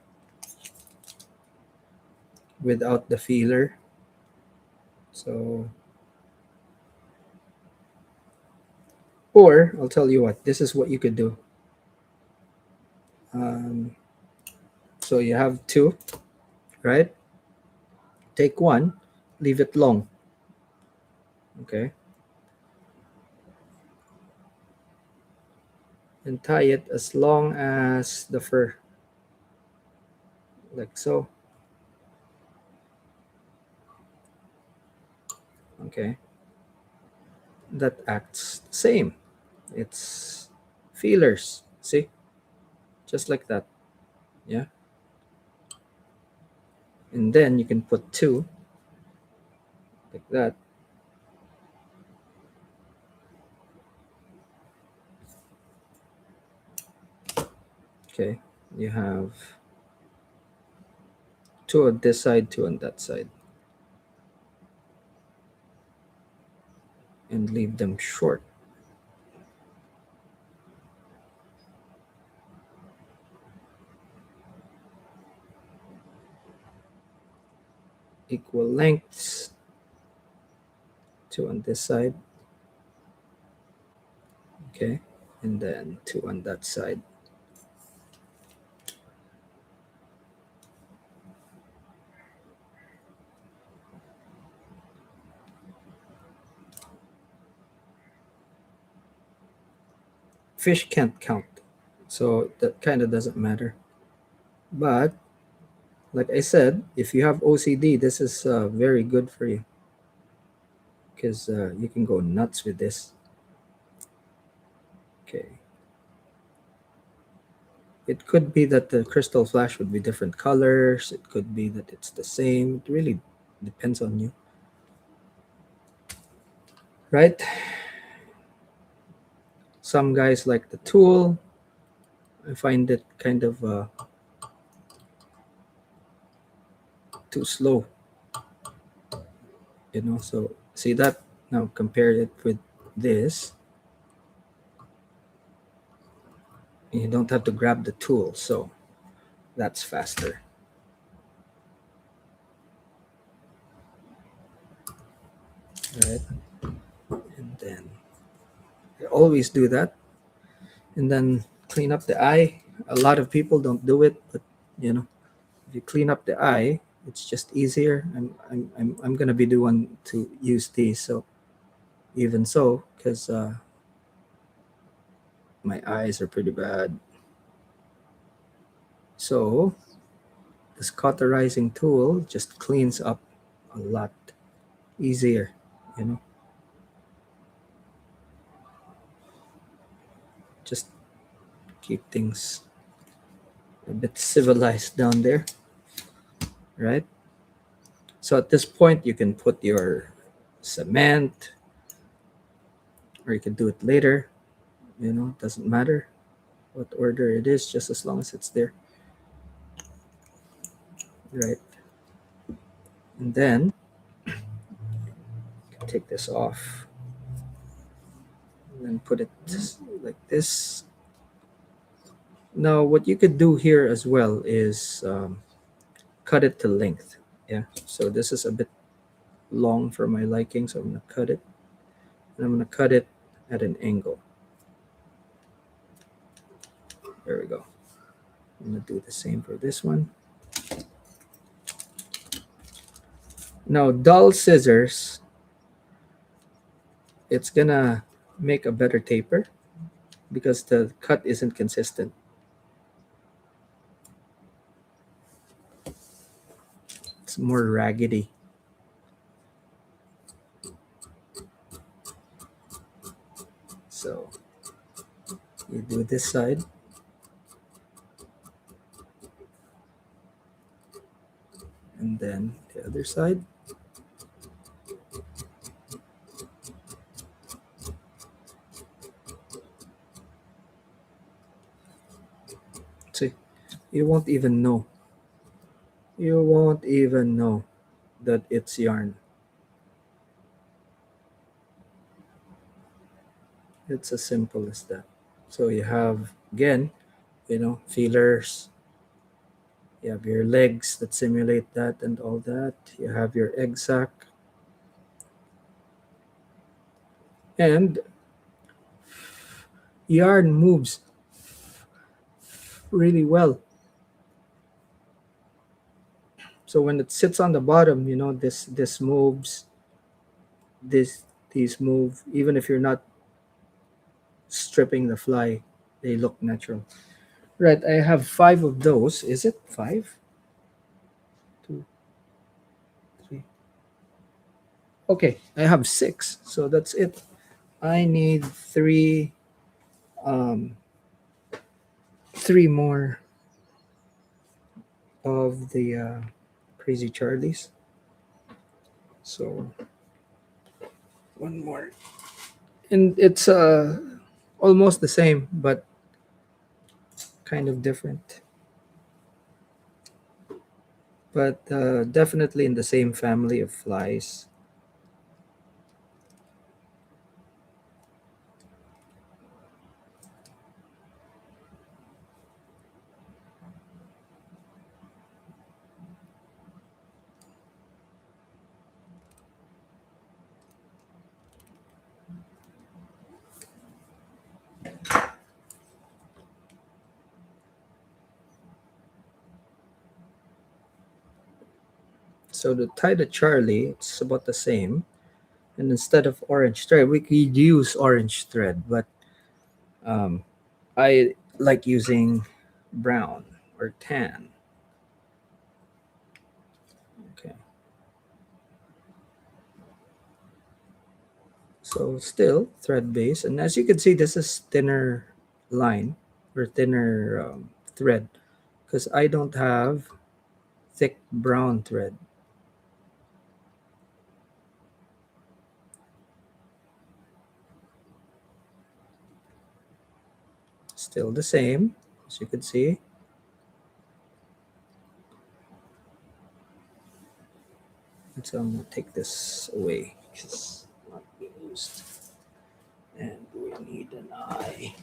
S1: Without the feeler. So, or I'll tell you what, this is what you could do. Um, so you have two, right? Take one, leave it long. Okay, and tie it as long as the fur, like so. Okay, that acts the same. It's feelers. See, just like that. Yeah, and then you can put two like that. Okay, you have two on this side, two on that side. and leave them short. Equal lengths, two on this side, okay, and then two on that side. Fish can't count, so that kind of doesn't matter. But like I said, if you have OCD, this is very good for you because you can go nuts with this. Okay. It could be that the crystal flash would be different colors. It could be that it's the same. It really depends on you. Right? Some guys like the tool. I find it kind of too slow, So see that? Now compare it with this. You don't have to grab the tool, so that's faster. Right? And then I always do that. And then clean up the eye. A lot of people don't do it, but if you clean up the eye, it's just easier. I'm gonna be the one to use these. So even so, because my eyes are pretty bad. So this cauterizing tool just cleans up a lot easier. You know, just keep things a bit civilized down there, right? So at this point, you can put your cement, or you can do it later. Doesn't matter what order it is, just as long as it's there, right? And then take this off and then put it like this. Now, what you could do here as well is cut it to length. Yeah. So this is a bit long for my liking, so I'm gonna cut it, and I'm gonna cut it at an angle. There we go. I'm gonna do the same for this one. Now, dull scissors, it's gonna make a better taper because the cut isn't consistent. It's more raggedy. So you do this side, and then the other side. See, you won't even know. You won't even know that it's yarn. It's as simple as that. So you have, again, feelers. You have your legs that simulate that and all that. You have your egg sac. And yarn moves really well. So when it sits on the bottom, this moves, these move. Even if you're not stripping the fly, they look natural. Right, I have 5 of those. Is it 5? 2, 3. Okay, I have 6. So that's it. I need 3 um 3 more of the crazy Charlies. So one more. And it's almost the same but kind of different. But definitely in the same family of flies. So to tie the Charlie, it's about the same. And instead of orange thread, we could use orange thread, but um, I like using brown or tan. Okay. So still thread base, and as you can see, this is thinner line or thinner thread because I don't have thick brown thread. Still the same, as you can see. And so I'm gonna take this away because it's not being used. And we need an eye.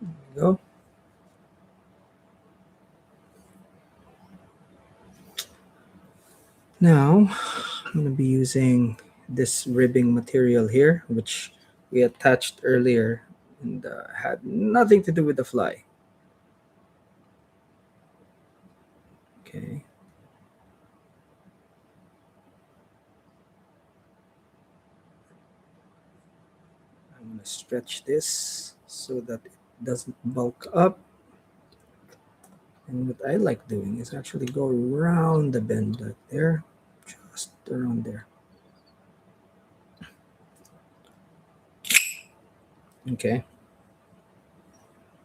S1: There we go. Now I'm gonna be using this ribbing material here, which we attached earlier and had nothing to do with the fly. Okay. I'm going to stretch this so that it doesn't bulk up. And what I like doing is actually go around the bend right there, just around there. Okay.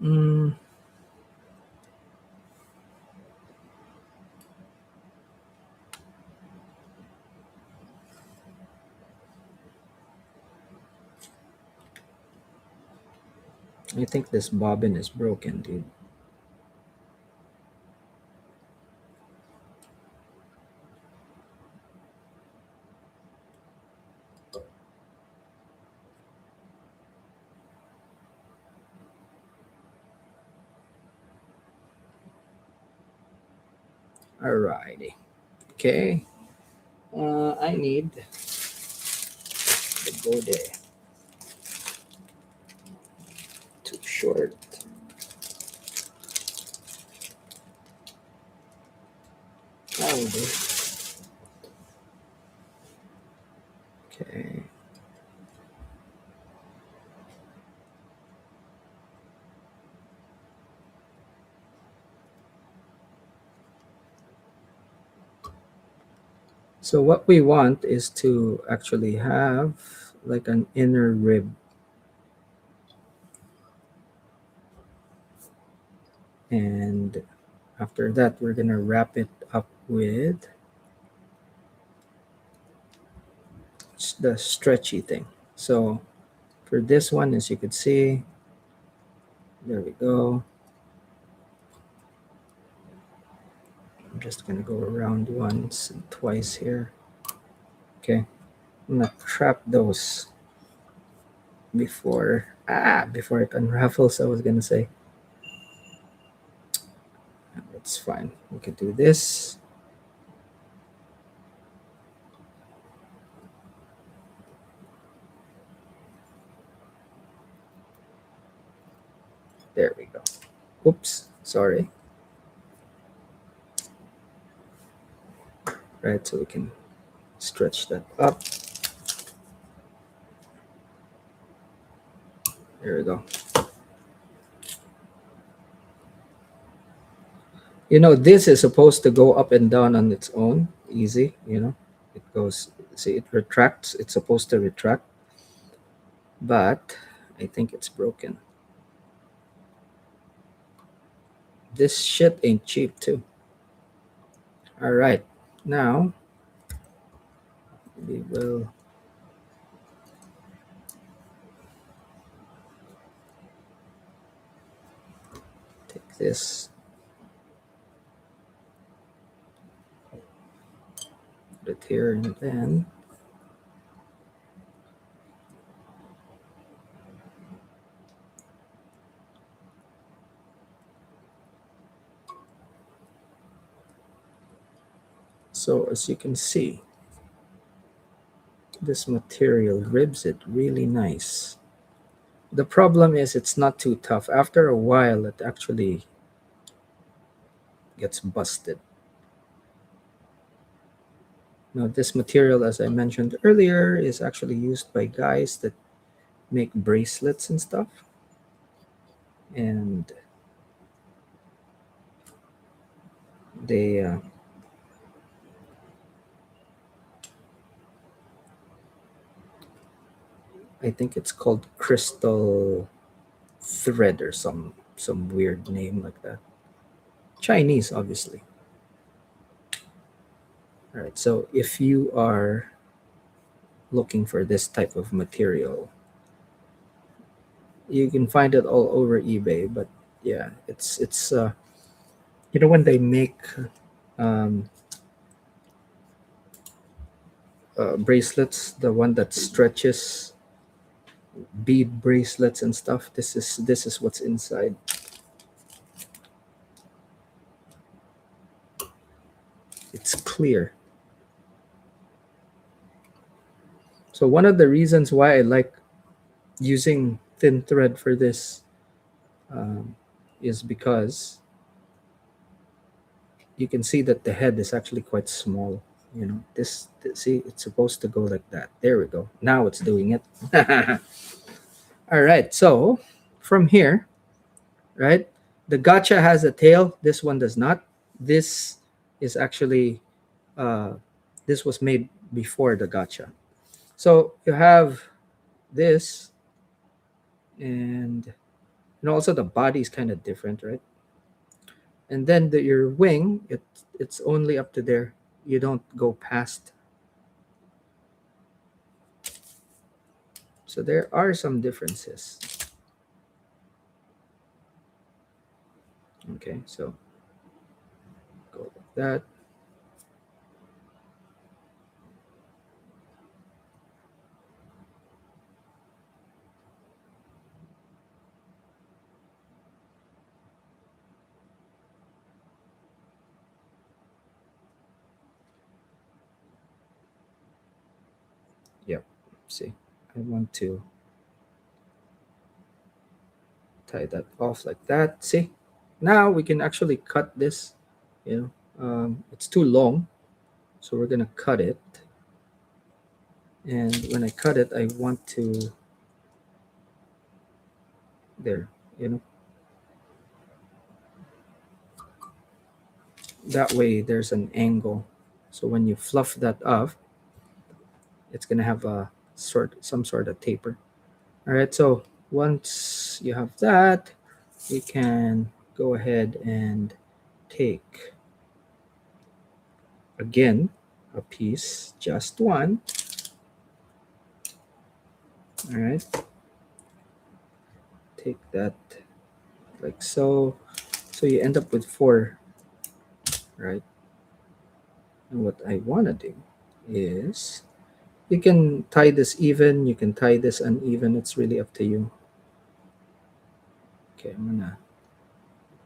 S1: Mm, I think this bobbin is broken, dude. Alrighty. Okay. I need the bode. Too short. That will do. Okay. So what we want is to actually have like an inner rib. And after that, we're going to wrap it up with the stretchy thing. So for this one, as you could see, there we go. I'm just going to go around once and twice here. Okay. I'm going to trap those before it unravels, I was going to say. That's fine. We can do this. There we go. Oops, sorry. Right, so we can stretch that up. There we go. This is supposed to go up and down on its own, easy. It goes, see, it retracts. It's supposed to retract, but I think it's broken. This shit ain't cheap, too. All right, now we will this. Put it here, and then so as you can see, this material ribs it really nice. The problem is it's not too tough. After a while, it actually gets busted. Now, this material, as I mentioned earlier, is actually used by guys that make bracelets and stuff. And they, I think it's called crystal thread or some weird name like that. Chinese, obviously. All right. So if you are looking for this type of material, you can find it all over eBay. But yeah, it's when they make um, bracelets, the one that stretches, bead bracelets and stuff. This is what's inside. It's clear. So one of the reasons why I like using thin thread for this um, is because you can see that the head is actually quite small. See, it's supposed to go like that. There we go. Now it's doing it. All right. So from here, right, the gotcha has a tail. This one does not. This is actually uh, this was made before the gotcha. So you have this, and also the body is kind of different, right? And then your wing, it's only up to there. You don't go past. So there are some differences. Okay, so go like that. Yep. See, I want to tie that off like that. See, now we can actually cut this. It's too long, so we're gonna cut it. And when I cut it, I want to there. You know, that way there's an angle. So when you fluff that up, it's gonna have some sort of taper. All right. So once you have that, we can go ahead and take again a piece, just one. All right. Take that like so. So you end up with four, right? And what I want to do is you can tie this even, you can tie this uneven. It's really up to you. Okay, I'm gonna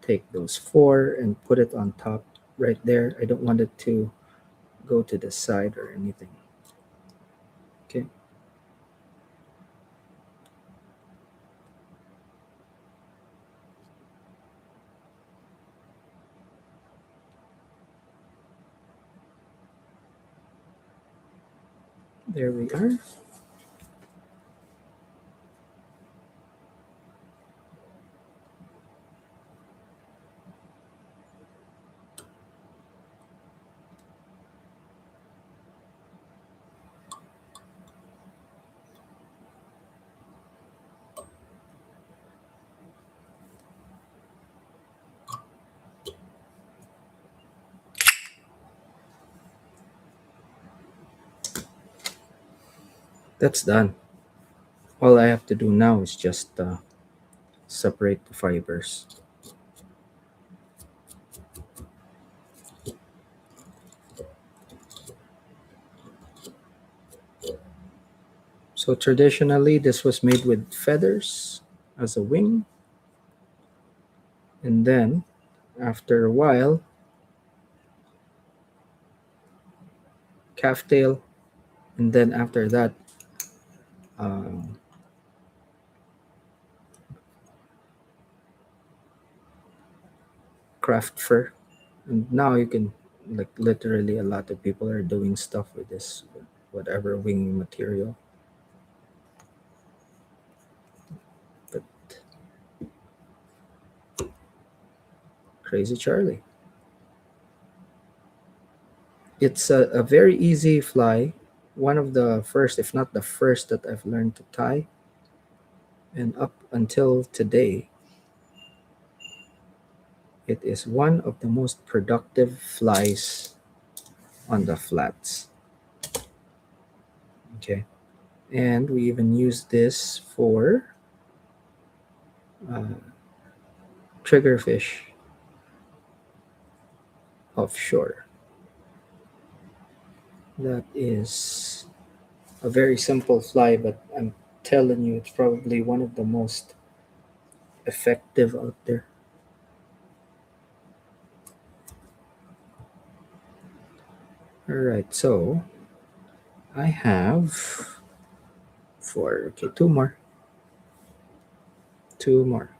S1: take those four and put it on top right there. I don't want it to go to the side or anything. Okay. There we are. That's done. All I have to do now is just separate the fibers. So traditionally, this was made with feathers as a wing, and then after a while, calf tail, and then after that, um, craft fur. And now you can, like, literally a lot of people are doing stuff with this, whatever wing material. But Crazy Charlie. It's a very easy fly. One of the first, if not the first, that I've learned to tie. And up until today, it is one of the most productive flies on the flats. Okay. And we even use this for uh, triggerfish offshore. That is a very simple fly, but I'm telling you, it's probably one of the most effective out there. All right, so I have two more. Two more.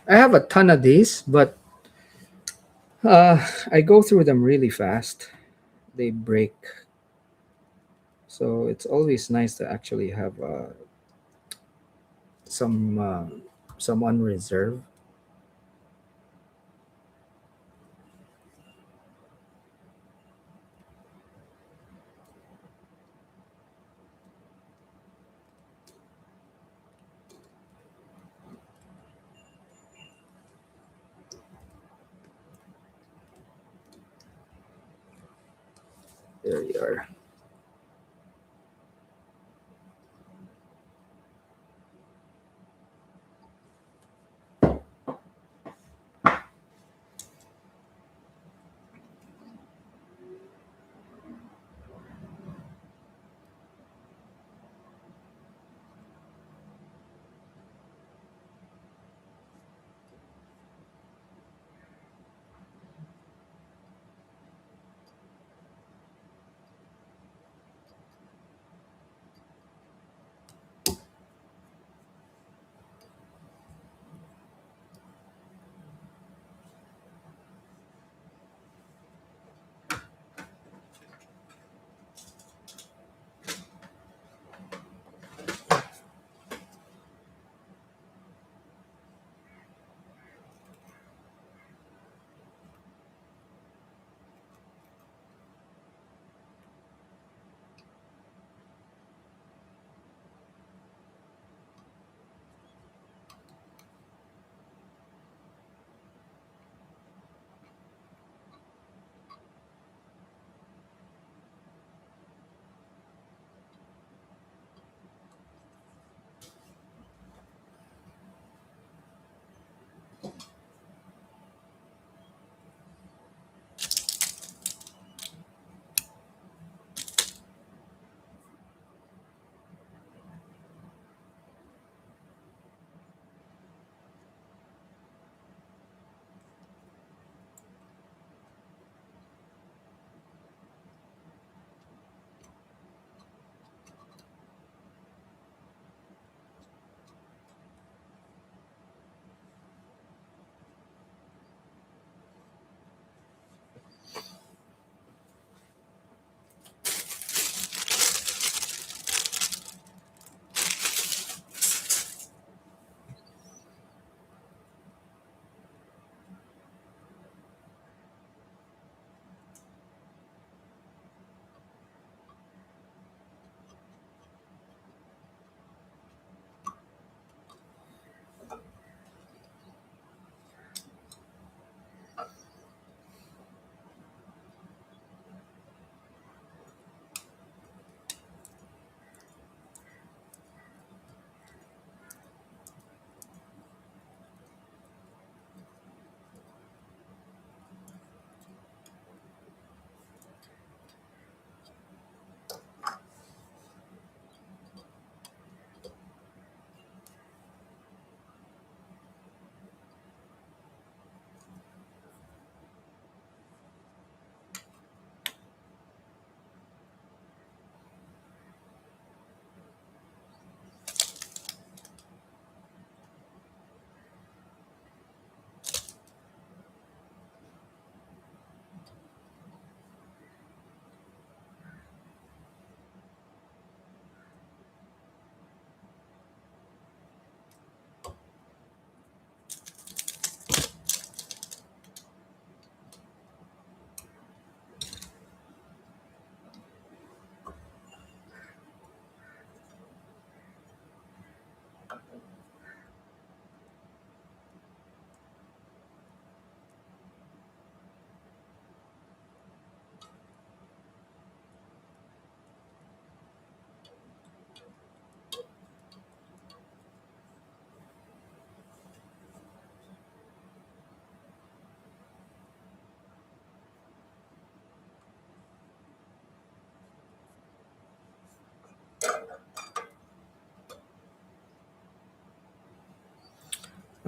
S1: I have a ton of these, but I go through them really fast. They break, so it's always nice to actually have some on reserve. There you are.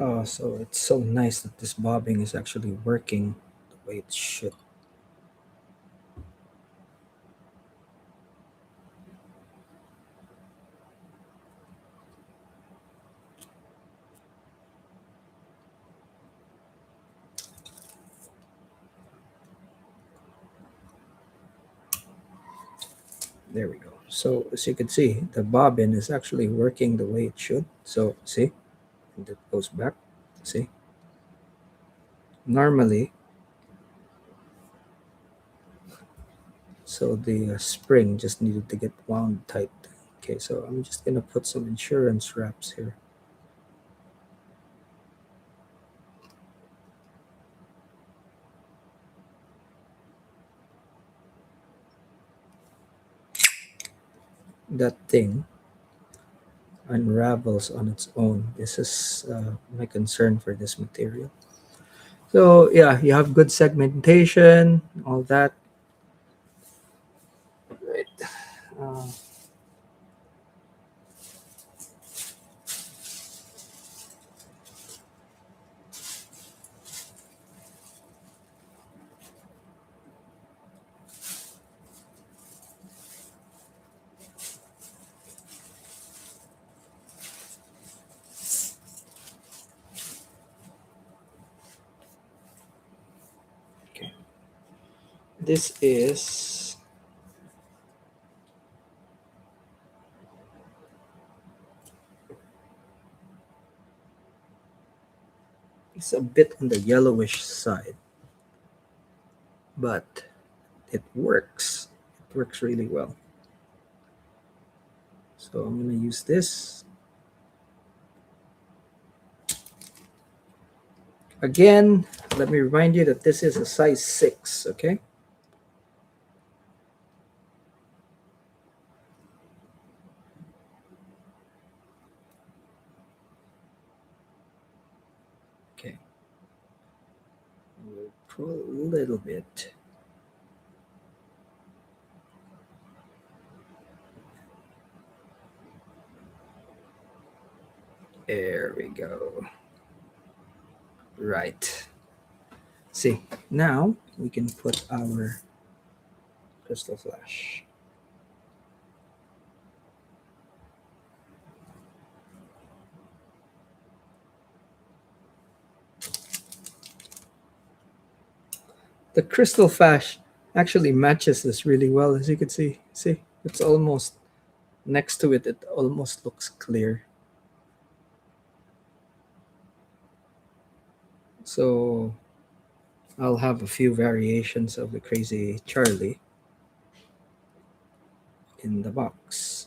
S1: Oh, so it's so nice that this bobbing is actually working the way it should. There we go. So as you can see, the bobbin is actually working the way it should. So see, and it goes back. See, normally, so the spring just needed to get wound tight. Okay, so I'm just gonna put some insurance wraps here. That thing unravels on its own. This is my concern for this material. So yeah, you have good segmentation, all that. Right. Uh, okay. This is it's a bit on the yellowish side, but it works. It works really well. So I'm gonna use this. Again, let me remind you that this is a size 6, okay? Okay. We'll pull a little bit. There we go. Right. See, now we can put our crystal flash. The crystal flash actually matches this really well, as you can see. See, it's almost next to it, it almost looks clear. So I'll have a few variations of the Crazy Charlie in the box.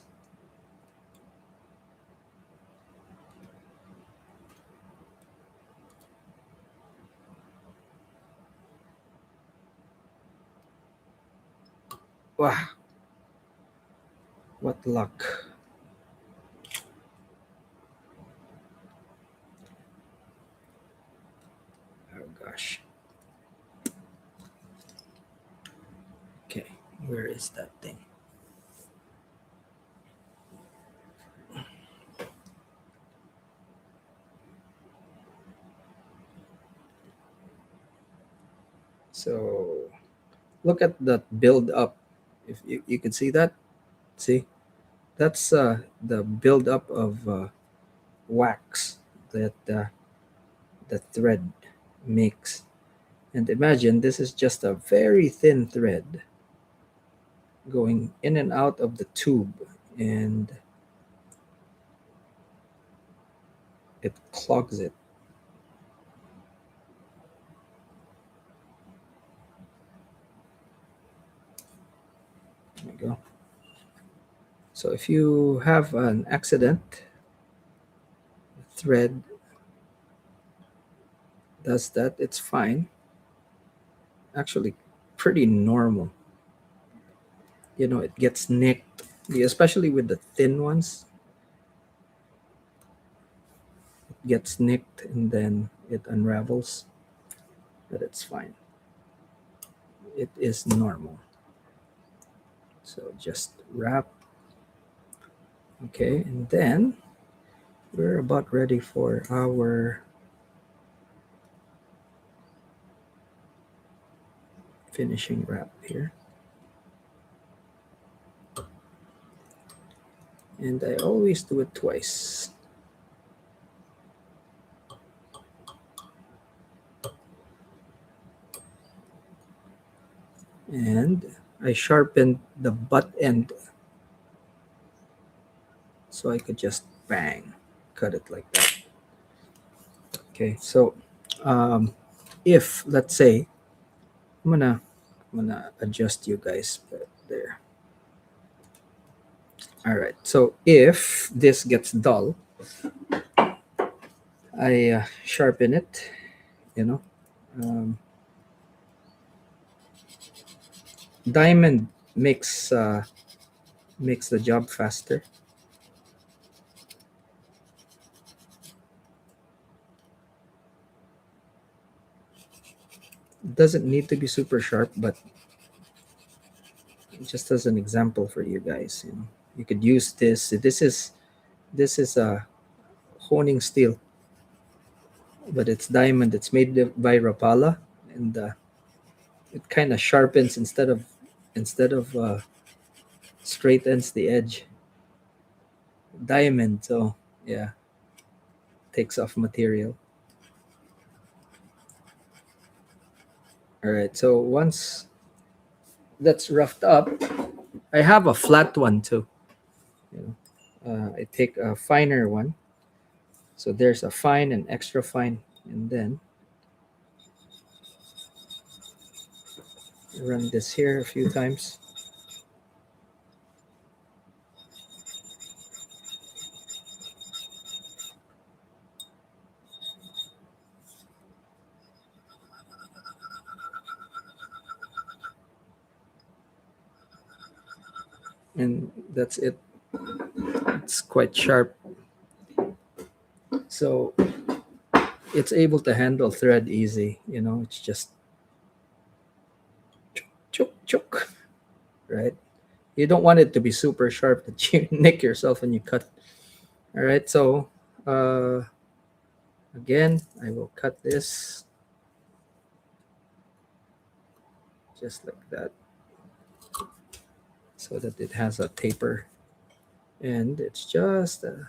S1: Wow, what luck. Oh gosh. Okay, where is that thing? So look at that build up. If you can see that, see, that's the build up of wax that the thread makes. And imagine this is just a very thin thread going in and out of the tube, and it clogs it. There you go. So if you have an accident, thread does that, it's fine. Actually, pretty normal. You know, it gets nicked, especially with the thin ones. It gets nicked and then it unravels, but it's fine. It is normal. So just wrap. Okay, and then we're about ready for our finishing wrap here. And I always do it twice. And I sharpened the butt end so I could just bang, cut it like that. Okay, so um, if let's say I'm gonna adjust you guys there. All right, so if this gets dull, I sharpen it. You know, um, diamond makes the job faster. It doesn't need to be super sharp, but just as an example for you guys, you could use this. This is a honing steel, but it's diamond. It's made by Rapala, and it kind of sharpens instead of straightens the edge. Diamond, so yeah, takes off material. All right, so once that's roughed up, I have a flat one too. You I take a finer one. So there's a fine and extra fine, and then run this here a few times. And that's it. It's quite sharp, so it's able to handle thread easy. It's just choke choke, right? You don't want it to be super sharp that you nick yourself when you cut. All right, so uh, again, I will cut this just like that so that it has a taper, and it's just the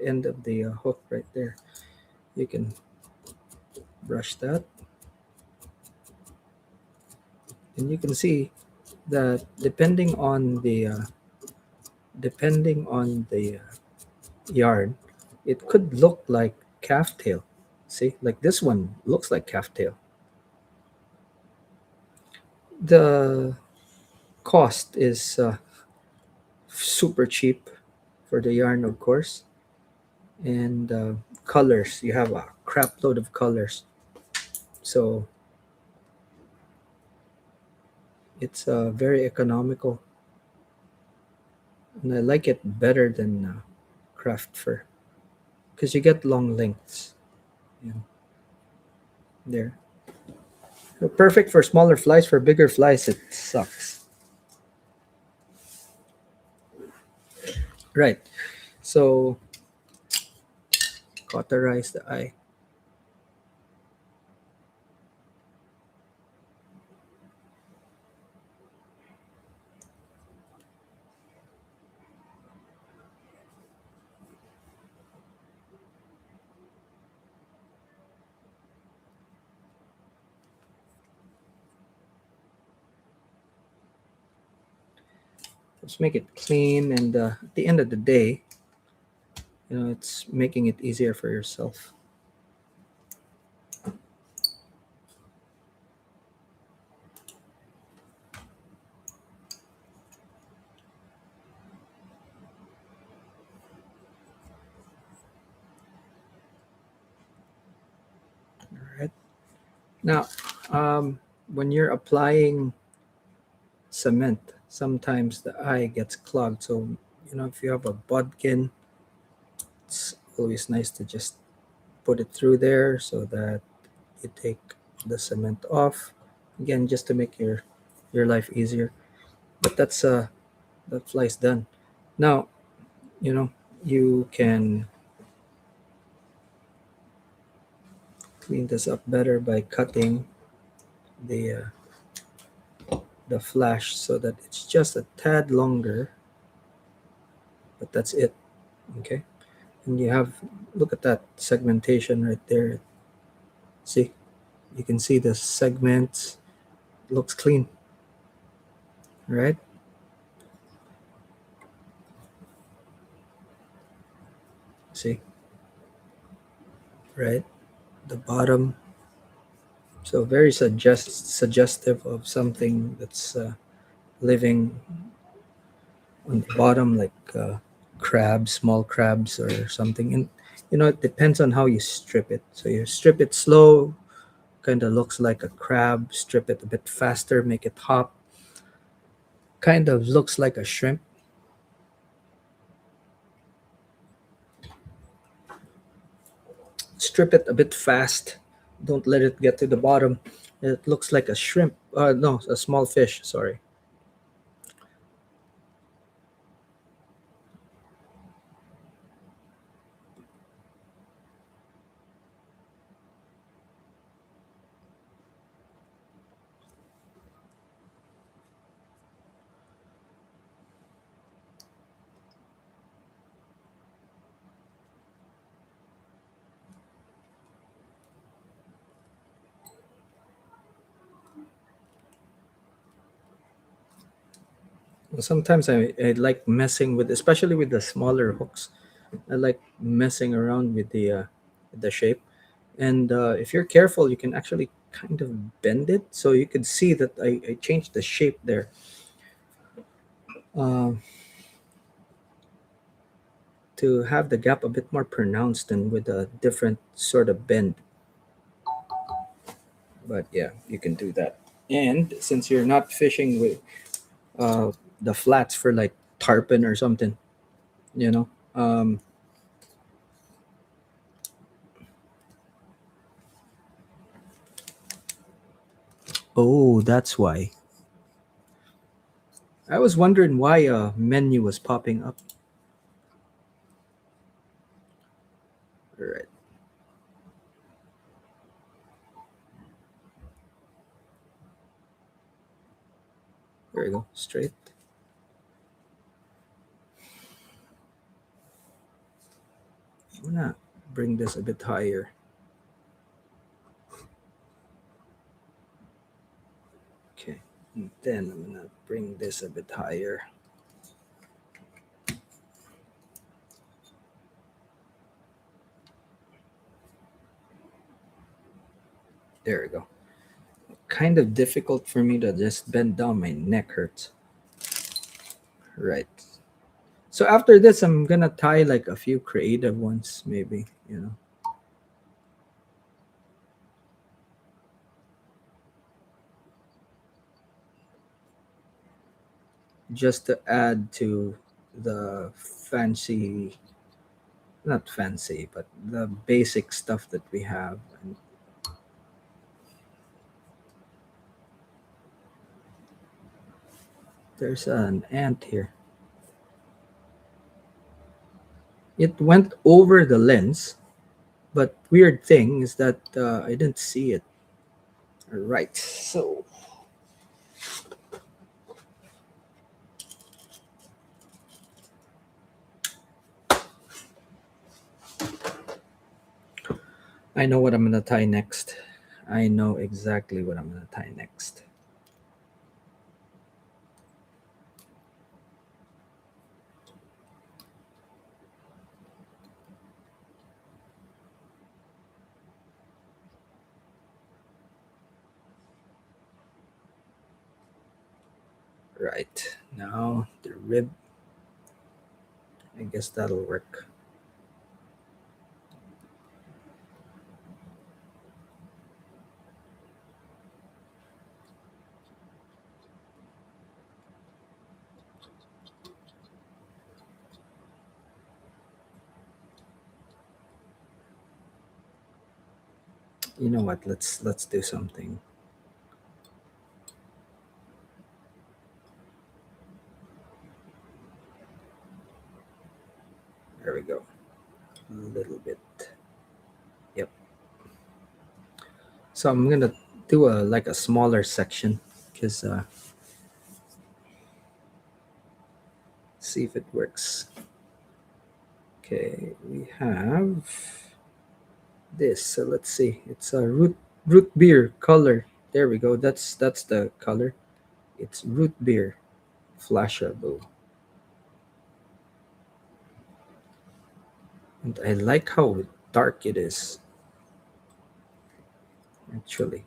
S1: end of the hook right there. You can brush that, and you can see that depending on the yarn, it could look like calf tail. See, like this one looks like calf tail. The cost is super cheap for the yarn, of course, and colors. You have a crap load of colors, so it's very economical, and I like it better than craft fur because you get long lengths. You know, there. So perfect for smaller flies. For bigger flies, it sucks. Right. So cauterize the eye. Just make it clean, and at the end of the day, it's making it easier for yourself. All right. Now, when you're applying cement, sometimes the eye gets clogged. So, if you have a bodkin, it's always nice to just put it through there so that you take the cement off. Again, just to make your life easier. But that fly's done. Now, you know, you can clean this up better by cutting the the flash so that it's just a tad longer, but that's it. Okay. And you have, look at that segmentation right there. See, you can see the segments. Looks clean, right? See, right? The bottom. So very suggestive of something that's living on the bottom, like crabs, small crabs, or something. And it depends on how you strip it. So you strip it slow, kind of looks like a crab. Strip it a bit faster, make it hop, kind of looks like a shrimp. Strip it a bit fast. Don't let it get to the bottom. It looks like a shrimp. No, a small fish. Sorry. Well, sometimes I like messing with, especially with the smaller hooks. I like messing around with the shape. And if you're careful, you can actually kind of bend it. So you could see that I changed the shape there uh, to have the gap a bit more pronounced and with a different sort of bend. But yeah, you can do that. And since you're not fishing with uh, the flats for like tarpon or something, you know. Oh, that's why. I was wondering why a menu was popping up. All right, there we go. Straight. I'm gonna bring this a bit higher. Okay, and then I'm gonna bring this a bit higher. There we go. Kind of difficult for me to just bend down. My neck hurts. Right. So after this, I'm gonna tie like a few creative ones, maybe. Just to add to the fancy, not fancy, but the basic stuff that we have. And there's an ant here. It went over the lens, but weird thing is that I didn't see it. Right. So I know what I'm gonna tie next. I know exactly what I'm gonna tie next. Right. Now the rib. I guess that'll work. You know what? Let's do something. There we go. A little bit. Yep. So I'm gonna do a like a smaller section because see if it works. Okay, we have this. So let's see. It's a root beer color. There we go. That's the color. It's root beer flashable. And I like how dark it is, actually.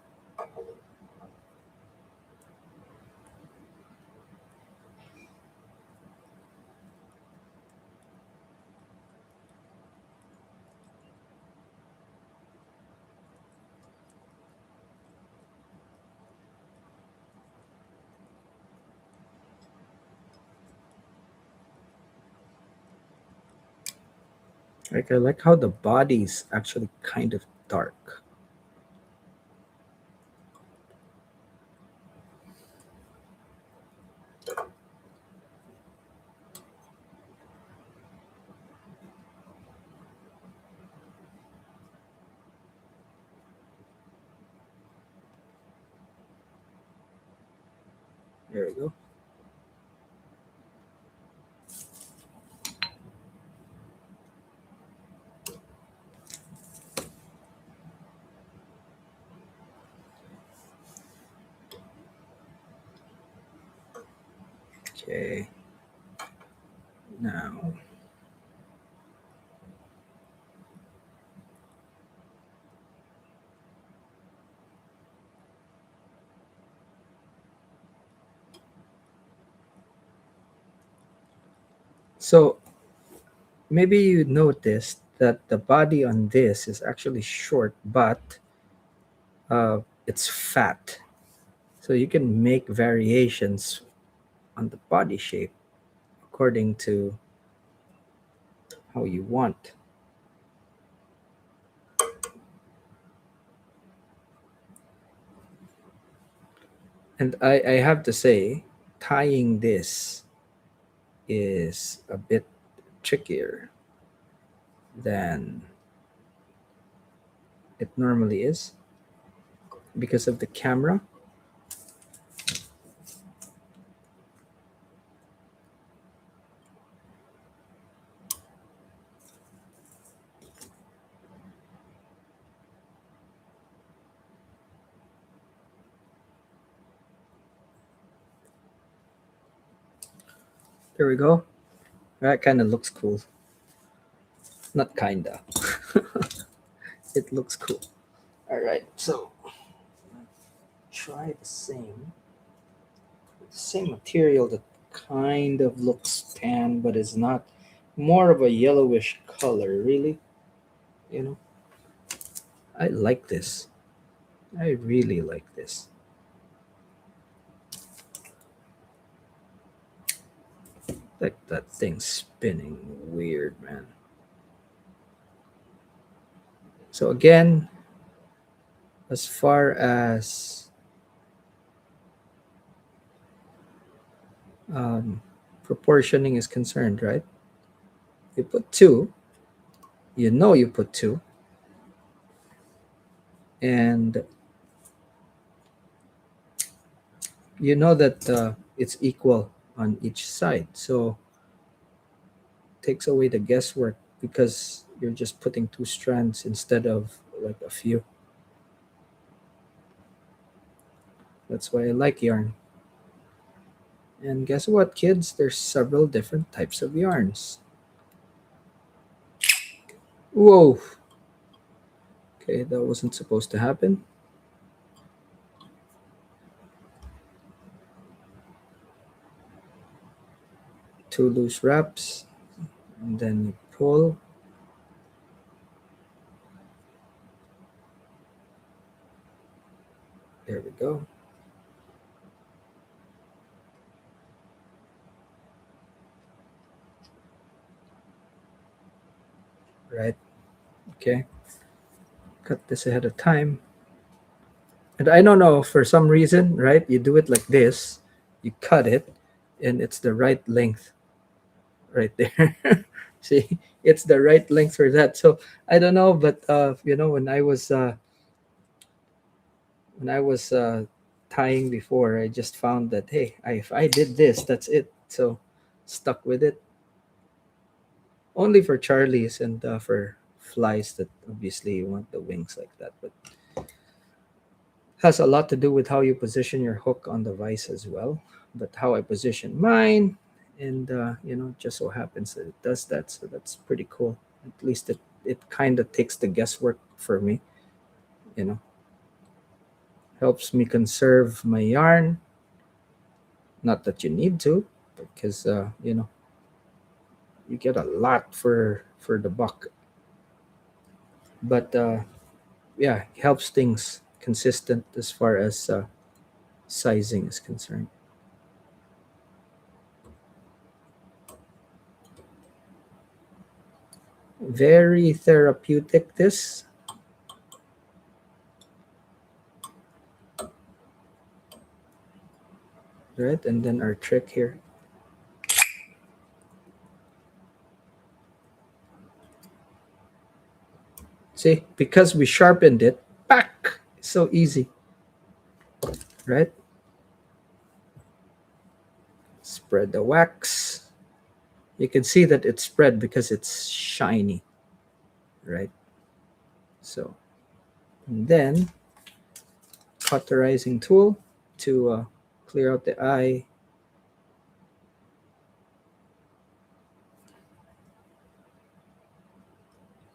S1: Like I like how the body's actually kind of dark. There we go. Okay. Now, so maybe you noticed that the body on this is actually short, but it's fat. So you can make variations on the body shape according to how you want. And I have to say, tying this is a bit trickier than it normally is because of the camera. There we go. That kind of looks cool. Not kinda. It looks cool. All right, so try the same material that kind of looks tan, but is not, more of a yellowish color. Really, you know, I like this. I really like this. Like that thing spinning weird, man. So again, as far as um, proportioning is concerned, right? You put two, you put two, and you know that it's equal on each side. So takes away the guesswork because you're just putting two strands instead of like a few. That's why I like yarn. And guess what, kids? There's several different types of yarns. Whoa. Okay, that wasn't supposed to happen. Two loose wraps, and then you pull. There we go. Right. Okay. Cut this ahead of time. And I don't know, for some reason, right? You do it like this, you cut it, and it's the right length right there. See, it's the right length for that. So I don't know, but when I was tying before, I just found that hey, if I did this, that's it. So stuck with it. Only for Charlies and for flies that obviously you want the wings like that. But has a lot to do with how you position your hook on the vise as well. But how I position mine, and just so happens that it does that. So that's pretty cool. At least it kind of takes the guesswork for me. You know, helps me conserve my yarn. Not that you need to, because you get a lot for the buck. But yeah, helps things consistent as far as sizing is concerned. Very therapeutic, this. Right, and then our trick here. See, because we sharpened it, back. So easy, right? Spread the wax. You can see that it's spread because it's shiny, right? So, and then cauterizing tool to clear out the eye.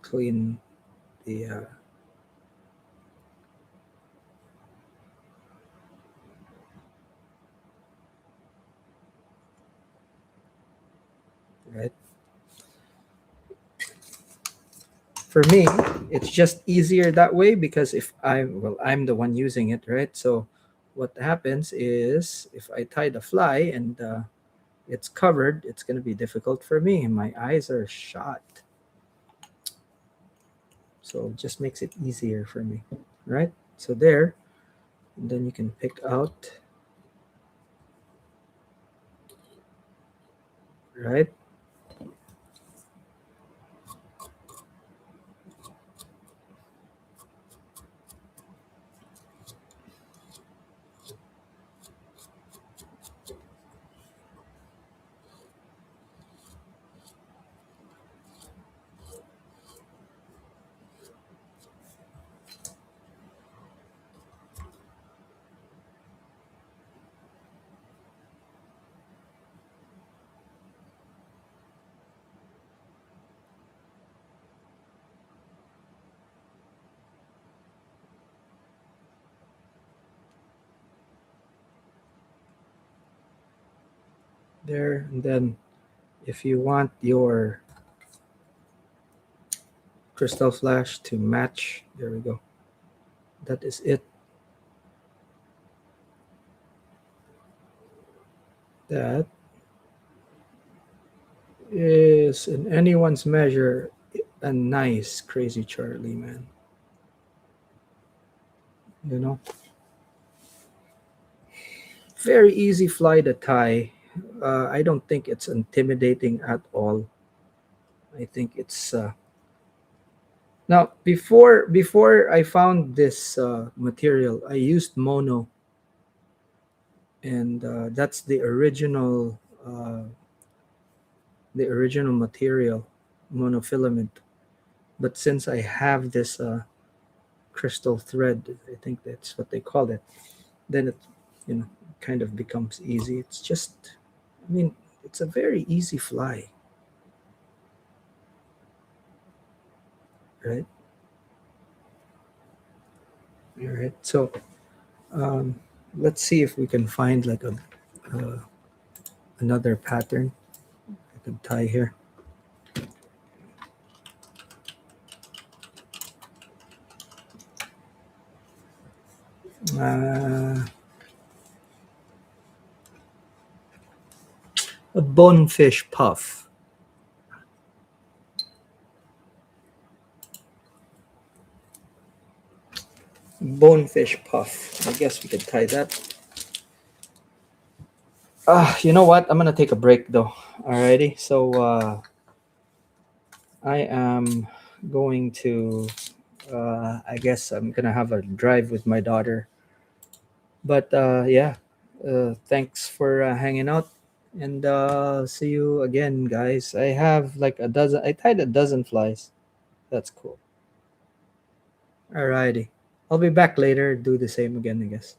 S1: Clean the right. For me, it's just easier that way because if I'm the one using it, right? So what happens is if I tie the fly and it's covered, it's going to be difficult for me. My eyes are shot. So it just makes it easier for me, right? So there, and then you can pick out, right? There, and then if you want your crystal flash to match, there we go. That is it. That is in anyone's measure a nice crazy Charlie, man. You know, very easy fly to tie. I don't think it's intimidating at all. I think it's now before I found this material, I used mono, and that's the original material, monofilament. But since I have this crystal thread, I think that's what they call it. Then it, you know, kind of becomes easy. It's just, I mean, it's a very easy fly, right? All right. So um, let's see if we can find like uh, another pattern I can tie here. Uh, a bonefish puff. Bonefish puff. I guess we could tie that. You know what? I'm gonna take a break though. Alrighty. So I am going to. I guess I'm gonna have a drive with my daughter. But yeah, thanks for hanging out. And see you again, guys. I have like a dozen. I tied a dozen flies. That's cool. Alrighty. I'll be back later. Do the same again, I guess.